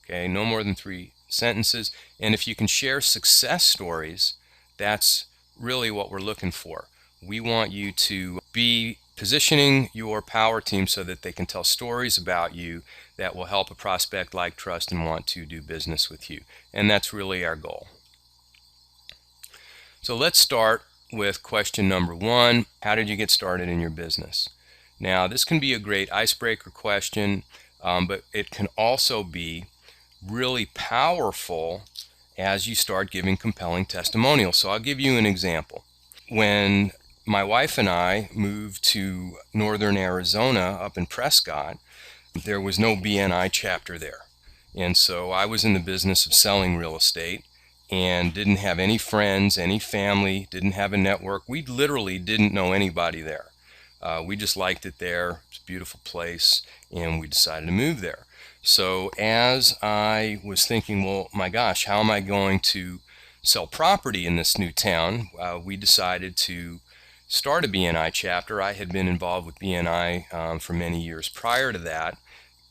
Okay, no more than 3 sentences. And if you can share success stories, that's really what we're looking for. We want you to be positioning your power team so that they can tell stories about you that will help a prospect like, trust, and want to do business with you. And that's really our goal. So let's start with question number 1. How did you get started in your business? Now, this can be a great icebreaker question, but it can also be really powerful as you start giving compelling testimonials. So I'll give you an example. When my wife and I moved to northern Arizona up in Prescott, there was no BNI chapter there. And so I was in the business of selling real estate and didn't have any friends, any family, didn't have a network. We literally didn't know anybody there. We just liked it there. It's a beautiful place, and we decided to move there. So as I was thinking, well, my gosh, how am I going to sell property in this new town? We decided to start a BNI chapter. I had been involved with BNI for many years prior to that,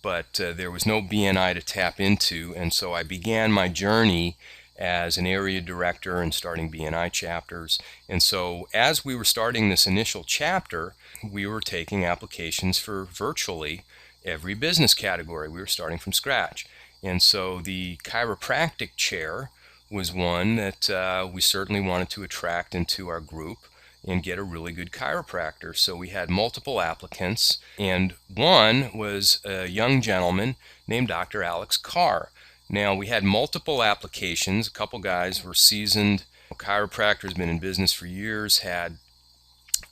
but there was no BNI to tap into, and so I began my journey as an area director and starting BNI chapters. And so as we were starting this initial chapter, we were taking applications for virtually every business category. We were starting from scratch. And so the chiropractic chair was one that we certainly wanted to attract into our group and get a really good chiropractor. So we had multiple applicants, and one was a young gentleman named Dr. Alex Carr. Now, we had multiple applications. A couple guys were seasoned chiropractors, been in business for years, had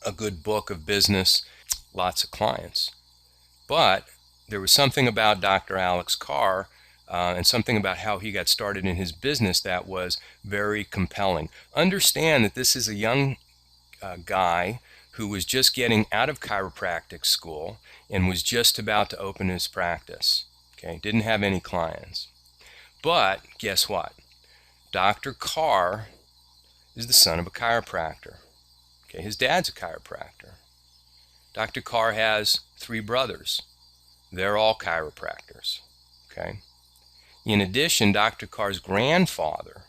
a good book of business, lots of clients. But there was something about Dr. Alex Carr and something about how he got started in his business that was very compelling. Understand that this is a young guy who was just getting out of chiropractic school and was just about to open his practice. Okay, didn't have any clients. But guess what? Dr. Carr is the son of a chiropractor. Okay, his dad's a chiropractor. Dr. Carr has 3 brothers. They're all chiropractors. Okay. In addition, Dr. Carr's grandfather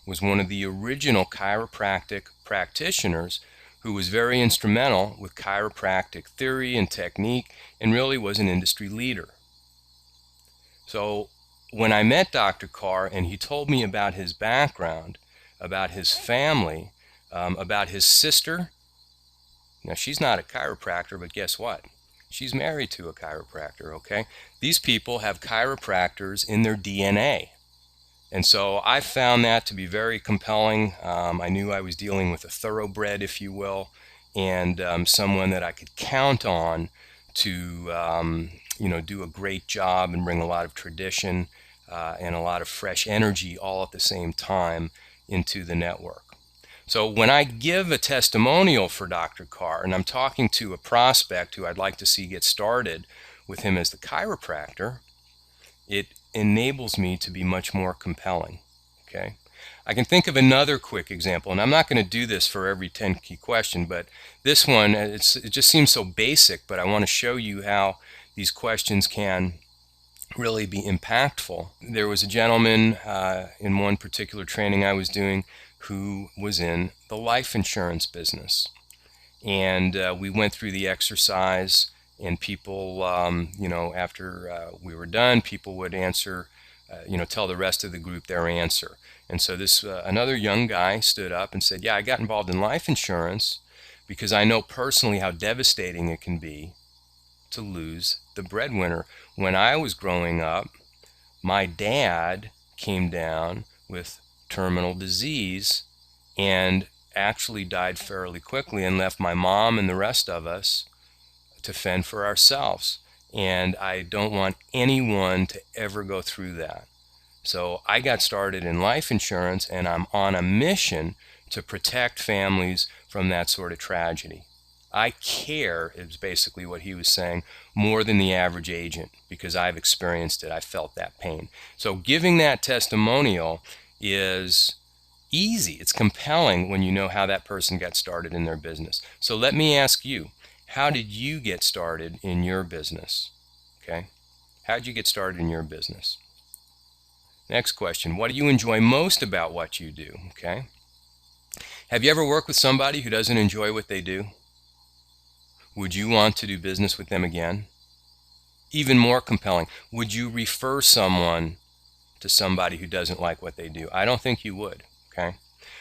was one of the original chiropractic practitioners who was very instrumental with chiropractic theory and technique and really was an industry leader. So when I met Dr. Carr and he told me about his background, about his family, about his sister, now she's not a chiropractor, but guess what? She's married to a chiropractor, okay? These people have chiropractors in their DNA. And so I found that to be very compelling. I knew I was dealing with a thoroughbred, if you will, and someone that I could count on to do a great job and bring a lot of tradition and a lot of fresh energy all at the same time into the network. So when I give a testimonial for Dr. Carr, and I'm talking to a prospect who I'd like to see get started with him as the chiropractor, it enables me to be much more compelling. Okay, I can think of another quick example, and I'm not going to do this for every 10 key question, but this one, it just seems so basic, but I want to show you how these questions can really be impactful. There was a gentleman in one particular training I was doing who was in the life insurance business, and we went through the exercise, and people, after we were done, people would answer, tell the rest of the group their answer. And so this another young guy stood up and said, yeah, I got involved in life insurance because I know personally how devastating it can be to lose the breadwinner. When I was growing up, my dad came down with terminal disease and actually died fairly quickly and left my mom and the rest of us to fend for ourselves. And I don't want anyone to ever go through that. So I got started in life insurance, and I'm on a mission to protect families from that sort of tragedy. I care, is basically what he was saying, more than the average agent, because I've experienced it. I felt that pain. So giving that testimonial is easy. It's compelling when you know how that person got started in their business. So let me ask you, how did you get started in your business? Okay? How did you get started in your business? Next question, what do you enjoy most about what you do? Okay? Have you ever worked with somebody who doesn't enjoy what they do? Would you want to do business with them again? Even more compelling, would you refer someone to somebody who doesn't like what they do? I don't think you would. Okay?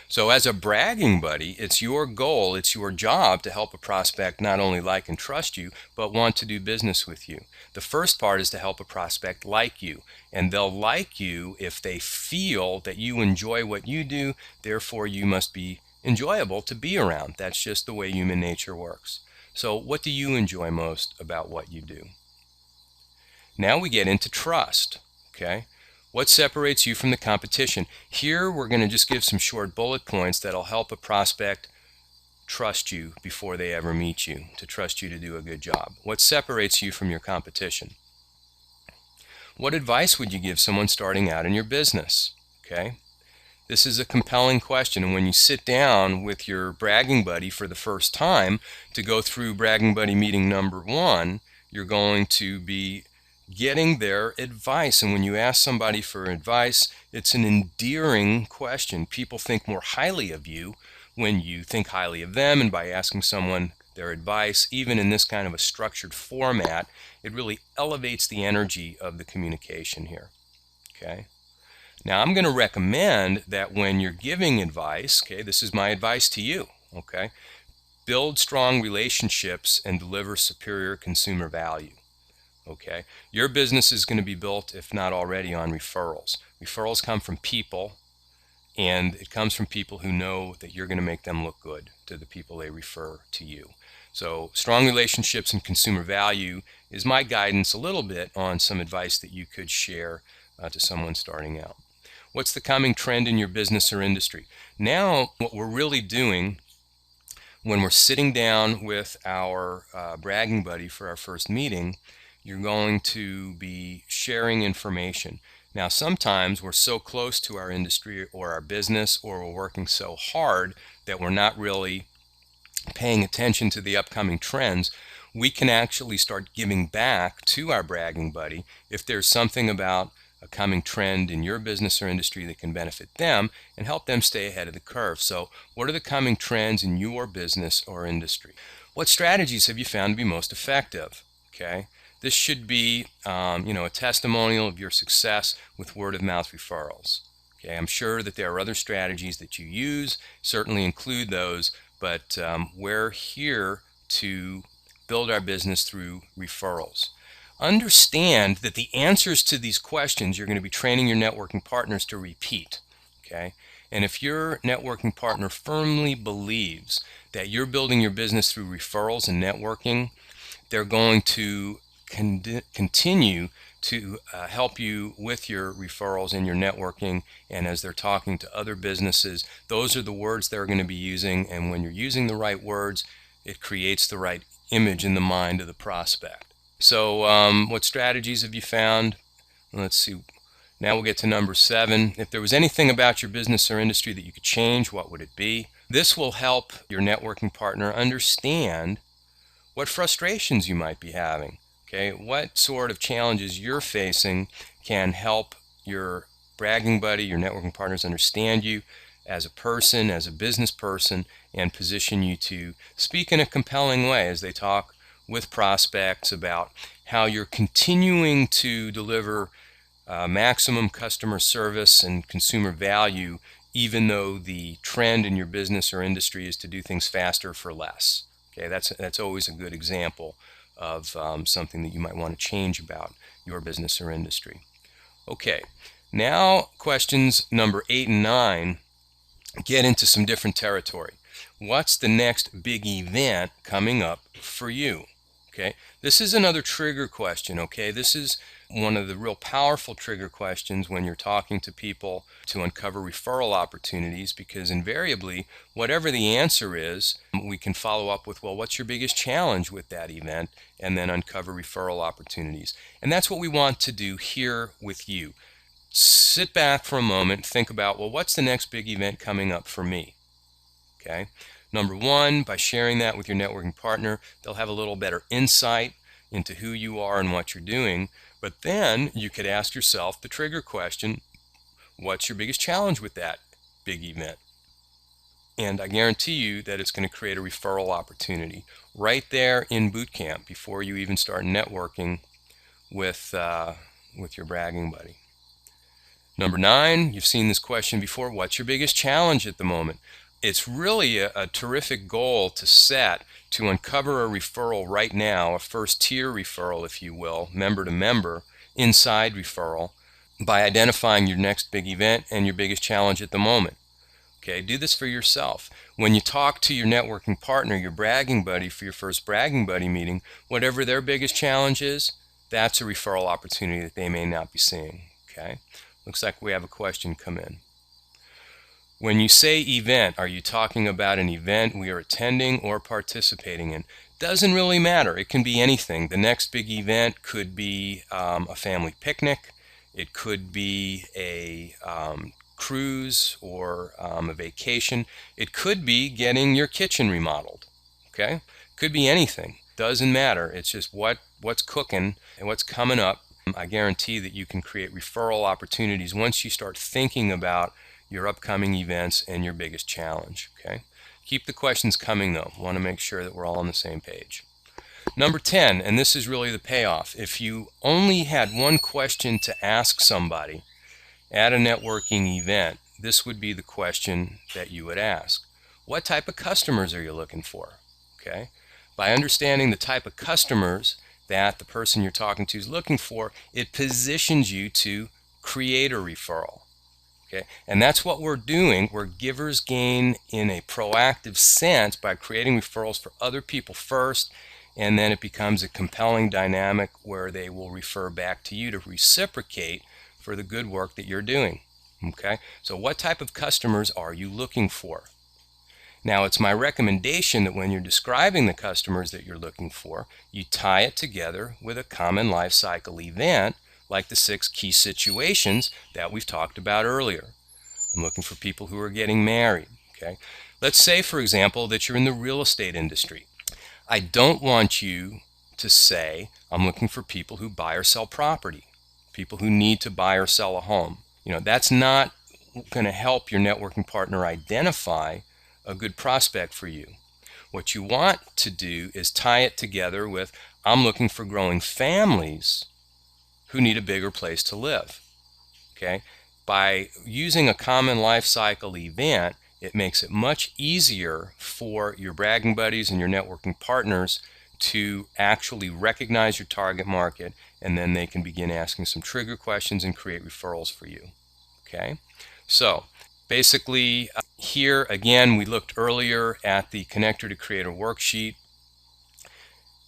So as a bragging buddy, it's your goal, it's your job to help a prospect not only like and trust you, but want to do business with you. The first part is to help a prospect like you, and they'll like you if they feel that you enjoy what you do, therefore you must be enjoyable to be around. That's just the way human nature works. So what do you enjoy most about what you do? Now we get into trust, okay? What separates you from the competition? Here we're going to just give some short bullet points that'll help a prospect trust you before they ever meet you, to trust you to do a good job. What separates you from your competition? What advice would you give someone starting out in your business? Okay? This is a compelling question, and when you sit down with your bragging buddy for the first time to go through bragging buddy meeting number 1, you're going to be getting their advice. And when you ask somebody for advice, it's an endearing question. People think more highly of you when you think highly of them, and by asking someone their advice, even in this kind of a structured format, it really elevates the energy of the communication here. Okay? Now I'm going to recommend that when you're giving advice, okay, this is my advice to you, okay, build strong relationships and deliver superior consumer value. Okay, your business is going to be built, if not already, on referrals. Referrals come from people, and it comes from people who know that you're going to make them look good to the people they refer to you. So strong relationships and consumer value is my guidance a little bit on some advice that you could share to someone starting out. What's the coming trend in your business or industry? Now, what we're really doing when we're sitting down with our bragging buddy for our first meeting, you're going to be sharing information. Now, sometimes we're so close to our industry or our business, or we're working so hard that we're not really paying attention to the upcoming trends. We can actually start giving back to our bragging buddy if there's something about a coming trend in your business or industry that can benefit them and help them stay ahead of the curve. So what are the coming trends in your business or industry? What strategies have you found to be most effective? Okay, this should be a testimonial of your success with word-of-mouth referrals. Okay, I'm sure that there are other strategies that you use, certainly include those, but we're here to build our business through referrals. Understand that the answers to these questions you're going to be training your networking partners to repeat. Okay? And if your networking partner firmly believes that you're building your business through referrals and networking, they're going to continue to help you with your referrals and your networking, and as they're talking to other businesses, those are the words they're going to be using, and when you're using the right words, it creates the right image in the mind of the prospect. So what strategies have you found? Let's see. Now we'll get to number 7. If there was anything about your business or industry that you could change, what would it be? This will help your networking partner understand what frustrations you might be having. Okay, what sort of challenges you're facing can help your bragging buddy, your networking partners understand you as a person, as a business person, and position you to speak in a compelling way as they talk with prospects about how you're continuing to deliver maximum customer service and consumer value, even though the trend in your business or industry is to do things faster for less. Okay, that's always a good example of something that you might want to change about your business or industry. Okay, Now, questions number 8 and 9 get into some different territory. What's the next big event coming up for you? Okay, this is another trigger question. Okay, this is one of the real powerful trigger questions when you're talking to people to uncover referral opportunities, because invariably, whatever the answer is, we can follow up with, well, what's your biggest challenge with that event, and then uncover referral opportunities. And that's what we want to do here with you. Sit back for a moment, think about, well, what's the next big event coming up for me? Okay. Number one, by sharing that with your networking partner, they'll have a little better insight into who you are and what you're doing. But then you could ask yourself the trigger question, what's your biggest challenge with that big event? And I guarantee you that it's going to create a referral opportunity right there in boot camp before you even start networking with your bragging buddy. Number 9, you've seen this question before, what's your biggest challenge at the moment? It's really a terrific goal to set to uncover a referral right now, a first tier referral, if you will, member to member, inside referral, by identifying your next big event and your biggest challenge at the moment. Okay, do this for yourself. When you talk to your networking partner, your bragging buddy, for your first bragging buddy meeting, whatever their biggest challenge is, that's a referral opportunity that they may not be seeing. Okay, looks like we have a question come in. When you say event, are you talking about an event we are attending or participating in? Doesn't really matter. It can be anything. The next big event could be a family picnic. It could be a cruise or a vacation. It could be getting your kitchen remodeled. Okay? Could be anything. Doesn't matter. It's just what's cooking and what's coming up. I guarantee that you can create referral opportunities once you start thinking about your upcoming events and your biggest challenge. Okay? Keep the questions coming though. Want to make sure that we're all on the same page. Number 10, and this is really the payoff. If you only had one question to ask somebody at a networking event, this would be the question that you would ask. What type of customers are you looking for? Okay? By understanding the type of customers that the person you're talking to is looking for, it positions you to create a referral. Okay? And that's what we're doing. We're givers gain in a proactive sense by creating referrals for other people first, and then it becomes a compelling dynamic where they will refer back to you to reciprocate for the good work that you're doing. Okay? So what type of customers are you looking for? Now, it's my recommendation that when you're describing the customers that you're looking for, you tie it together with a common life cycle event like the 6 key situations that we've talked about earlier. I'm looking for people who are getting married. Okay? Let's say, for example, that you're in the real estate industry. I don't want you to say, I'm looking for people who buy or sell property, people who need to buy or sell a home. That's not going to help your networking partner identify a good prospect for you. What you want to do is tie it together with, I'm looking for growing families who need a bigger place to live. Okay? By using a common life cycle event, it makes it much easier for your bragging buddies and your networking partners to actually recognize your target market, and then they can begin asking some trigger questions and create referrals for you. Okay? So basically, here again, we looked earlier at the Connector to Creator worksheet.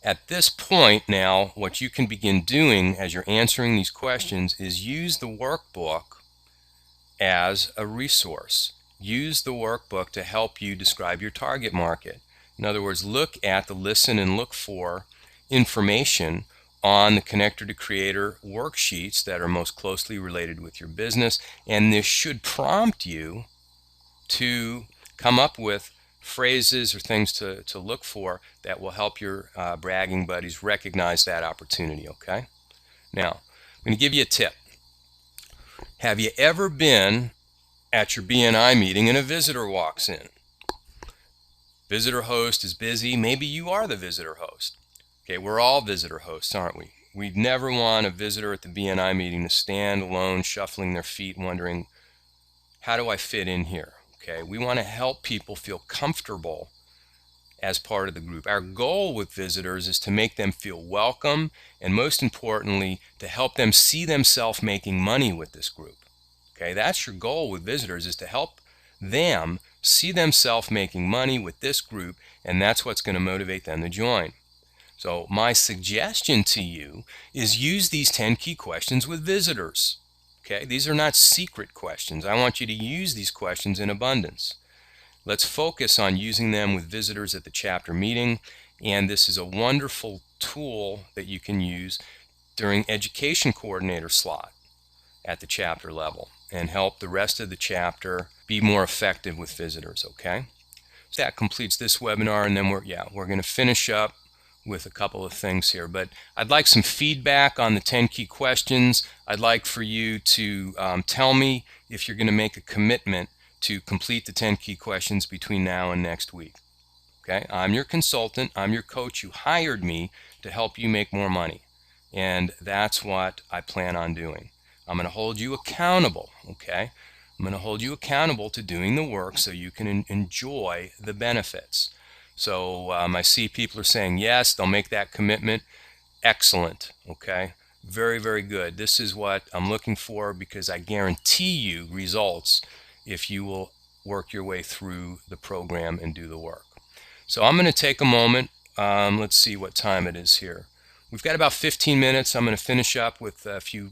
At this point now, what you can begin doing as you're answering these questions is use the workbook as a resource. Use the workbook to help you describe your target market. In other words, look at the listen and look for information on the Connector to Creator worksheets that are most closely related with your business, and this should prompt you to come up with phrases or things to look for that will help your bragging buddies recognize that opportunity. Okay? Now, I'm going to give you a tip. Have you ever been at your BNI meeting and a visitor walks in? Visitor host is busy. Maybe you are the visitor host. Okay, we're all visitor hosts, aren't we? We'd never want a visitor at the BNI meeting to stand alone, shuffling their feet, wondering, how do I fit in here? Okay, we want to help people feel comfortable as part of the group. Our goal with visitors is to make them feel welcome, and most importantly, to help them see themselves making money with this group. Okay, that's your goal with visitors, is to help them see themselves making money with this group, and that's what's going to motivate them to join. So my suggestion to you is use these 10 key questions with visitors. Okay, these are not secret questions. I want you to use these questions in abundance. Let's focus on using them with visitors at the chapter meeting, and this is a wonderful tool that you can use during education coordinator slot at the chapter level and help the rest of the chapter be more effective with visitors. Okay, so that completes this webinar, and then we're going to finish up with a couple of things here, but I'd like some feedback on the 10 key questions. I'd like for you to tell me if you're going to make a commitment to complete the 10 key questions between now and next week. Okay, I'm your consultant, I'm your coach. You hired me to help you make more money, and that's what I plan on doing. I'm going to hold you accountable. Okay, I'm going to hold you accountable to doing the work so you can enjoy the benefits. So I see people are saying yes, they'll make that commitment. Excellent. Okay, very, very good. This is what I'm looking for, because I guarantee you results if you will work your way through the program and do the work. So I'm going to take a moment. Let's see what time it is here. We've got about 15 minutes. I'm going to finish up with a few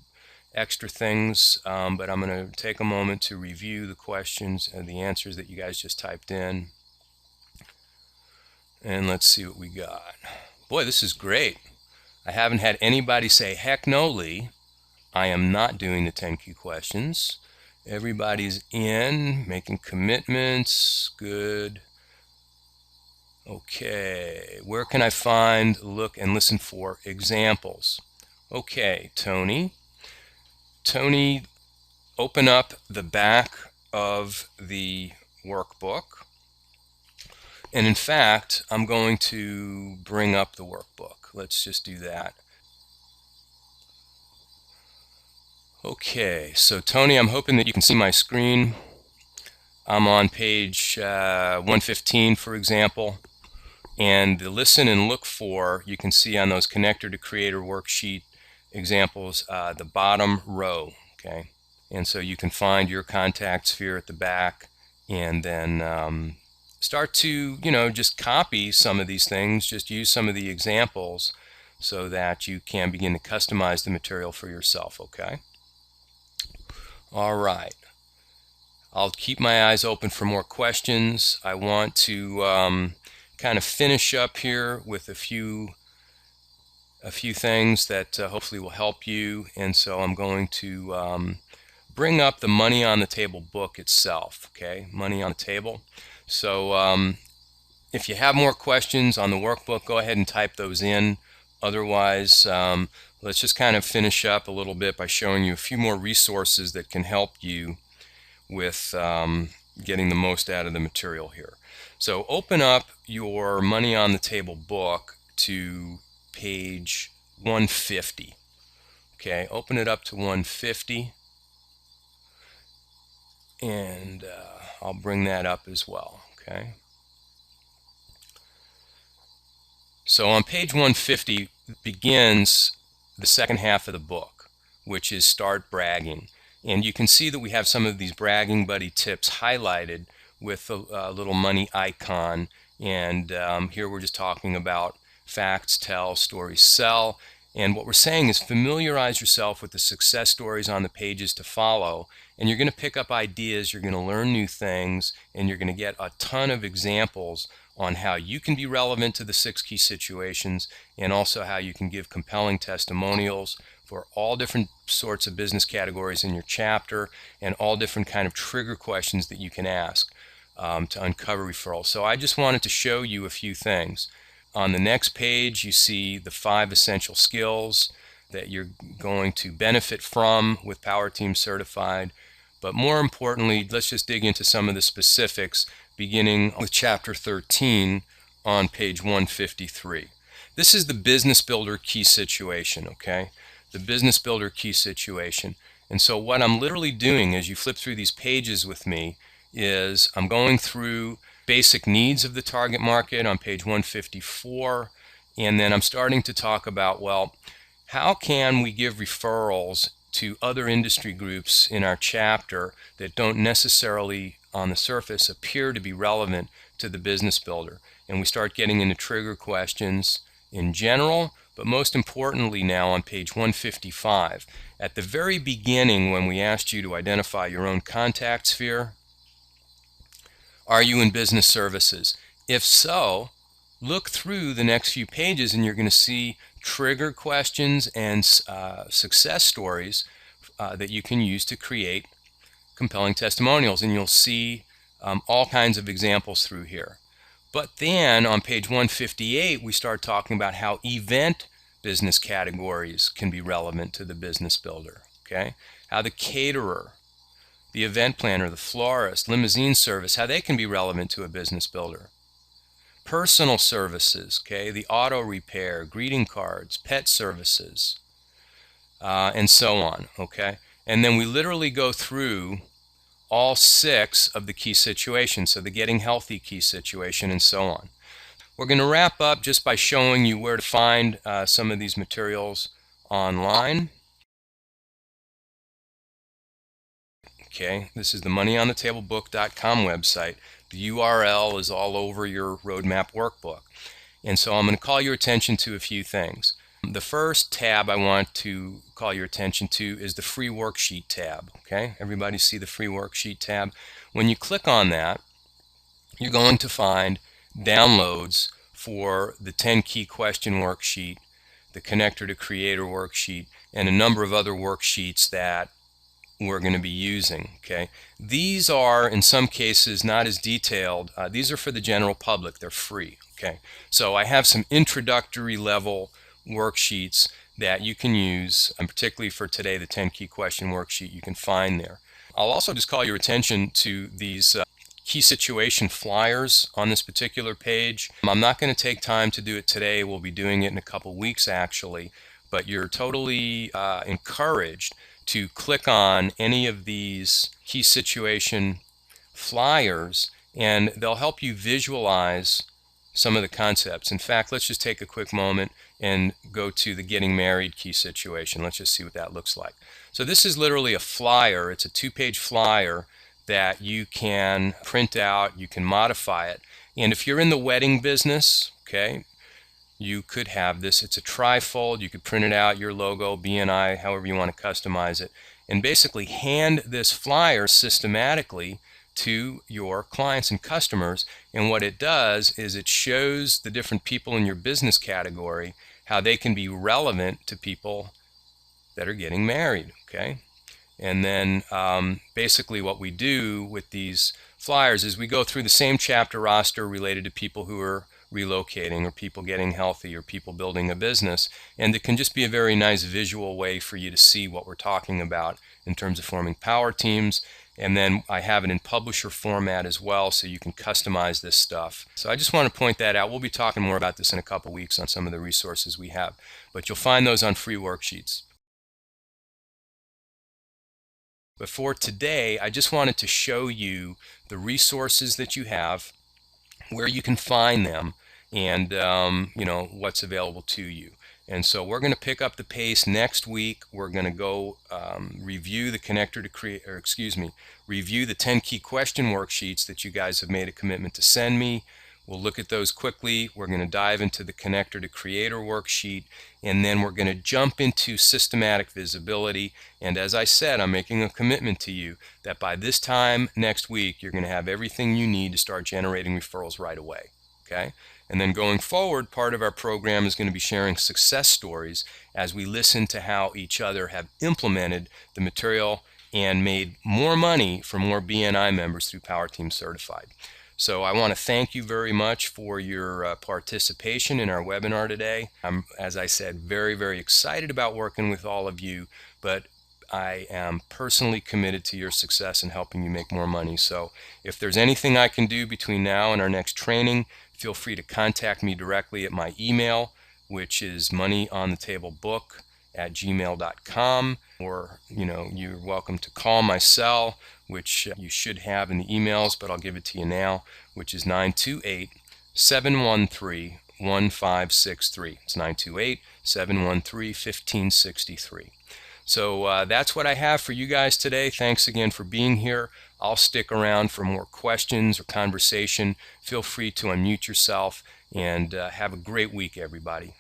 extra things, but I'm going to take a moment to review the questions and the answers that you guys just typed in. And let's see what we got. Boy, this is great. I haven't had anybody say, heck no, Lee, I am not doing the 10 key questions. Everybody's in, making commitments. Good. Okay, where can I find, look, and listen for examples? Okay, Tony. Tony, open up the back of the workbook. And in fact, I'm going to bring up the workbook. Let's just do that. Okay, so Tony, I'm hoping that you can see my screen. I'm on page 115, for example. And the listen and look for, you can see on those connector to creator worksheet examples, the bottom row. Okay, and so you can find your contact sphere at the back, and then start to, just copy some of these things, just use some of the examples so that you can begin to customize the material for yourself. Okay, all right, I'll keep my eyes open for more questions. I want to kind of finish up here with a few things that hopefully will help you, and so I'm going to bring up the Money on the Table book itself. Okay, Money on the Table. So if you have more questions on the workbook, go ahead and type those in. Otherwise, let's just kind of finish up a little bit by showing you a few more resources that can help you with getting the most out of the material here. So open up your Money on the Table book to page 150. Okay, open it up to 150, and I'll bring that up as well. Okay, so on page 150 begins the second half of the book, which is Start Bragging. And you can see that we have some of these bragging buddy tips highlighted with a little money icon. And here we're just talking about facts tell, stories sell. And what we're saying is familiarize yourself with the success stories on the pages to follow, and you're going to pick up ideas, you're going to learn new things, and you're going to get a ton of examples on how you can be relevant to the 6 key situations, and also how you can give compelling testimonials for all different sorts of business categories in your chapter, and all different kind of trigger questions that you can ask to uncover referrals. So I just wanted to show you a few things. On the next page, you see the 5 essential skills that you're going to benefit from with Power Team Certified. But more importantly, let's just dig into some of the specifics, beginning with Chapter 13 on page 153. This is the Business Builder Key Situation, okay? The Business Builder Key Situation. And so what I'm literally doing as you flip through these pages with me is I'm going through basic needs of the target market on page 154, and then I'm starting to talk about, well, how can we give referrals to other industry groups in our chapter that don't necessarily on the surface appear to be relevant to the business builder. And we start getting into trigger questions in general, but most importantly now on page 155. At the very beginning, when we asked you to identify your own contact sphere, are you in business services? If so, look through the next few pages and you're going to see trigger questions and success stories that you can use to create compelling testimonials, and you'll see all kinds of examples through here. But then on page 158 we start talking about how event business categories can be relevant to the business builder. Okay, how the caterer, the event planner, the florist, limousine service, how they can be relevant to a business builder. Personal services, okay, the auto repair, greeting cards, pet services, and so on, okay? And then we literally go through all 6 of the key situations, so the getting healthy key situation and so on. We're going to wrap up just by showing you where to find some of these materials online. Okay, this is the moneyonthetablebook.com website. The URL is all over your roadmap workbook. And so I'm going to call your attention to a few things. The first tab I want to call your attention to is the free worksheet tab. Okay, everybody see the free worksheet tab? When you click on that, you're going to find downloads for the 10 key question worksheet, the connector to creator worksheet, and a number of other worksheets that we're going to be using. Okay, these are in some cases not as detailed. These are for the general public. They're free. Okay, so I have some introductory level worksheets that you can use, and particularly for today, the 10 key question worksheet you can find there. I'll also just call your attention to these key situation flyers on this particular page. I'm not going to take time to do it today. We'll be doing it in a couple weeks actually, but you're totally encouraged to click on any of these key situation flyers and they'll help you visualize some of the concepts. In fact, let's just take a quick moment and go to the getting married key situation. Let's just see what that looks like. So this is literally a flyer. It's a 2-page flyer that you can print out, you can modify it. And if you're in the wedding business, okay, you could have this. It's a trifold. You could print it out, your logo, BNI, however you want to customize it, and basically hand this flyer systematically to your clients and customers. And what it does is it shows the different people in your business category how they can be relevant to people that are getting married. Okay, and then basically what we do with these flyers is we go through the same chapter roster related to people who are relocating or people getting healthy or people building a business, and it can just be a very nice visual way for you to see what we're talking about in terms of forming power teams. And then I have it in publisher format as well, so you can customize this stuff. So I just want to point that out. We'll be talking more about this in a couple weeks on some of the resources we have, but you'll find those on free worksheets. But for today, I just wanted to show you the resources that you have, where you can find them, and you know, what's available to you. And so we're going to pick up the pace next week. We're going to go review the connector to create, or excuse me, review the 10 key question worksheets that you guys have made a commitment to send me. We'll look at those quickly. We're going to dive into the connector to creator worksheet, and then we're going to jump into systematic visibility. And as I said, I'm making a commitment to you that by this time next week, you're going to have everything you need to start generating referrals right away. Okay? And then going forward, part of our program is going to be sharing success stories as we listen to how each other have implemented the material and made more money for more BNI members through Power Team Certified. So I want to thank you very much for your participation in our webinar today. I'm, as I said, very, very excited about working with all of you, but I am personally committed to your success and helping you make more money. So if there's anything I can do between now and our next training, feel free to contact me directly at my email, which is moneyonthetablebook@gmail.com, or you're welcome to call my cell, which you should have in the emails, but I'll give it to you now, which is 928-713-1563. It's 928-713-1563. So that's what I have for you guys today. Thanks again for being here. I'll stick around for more questions or conversation. Feel free to unmute yourself, and have a great week, everybody.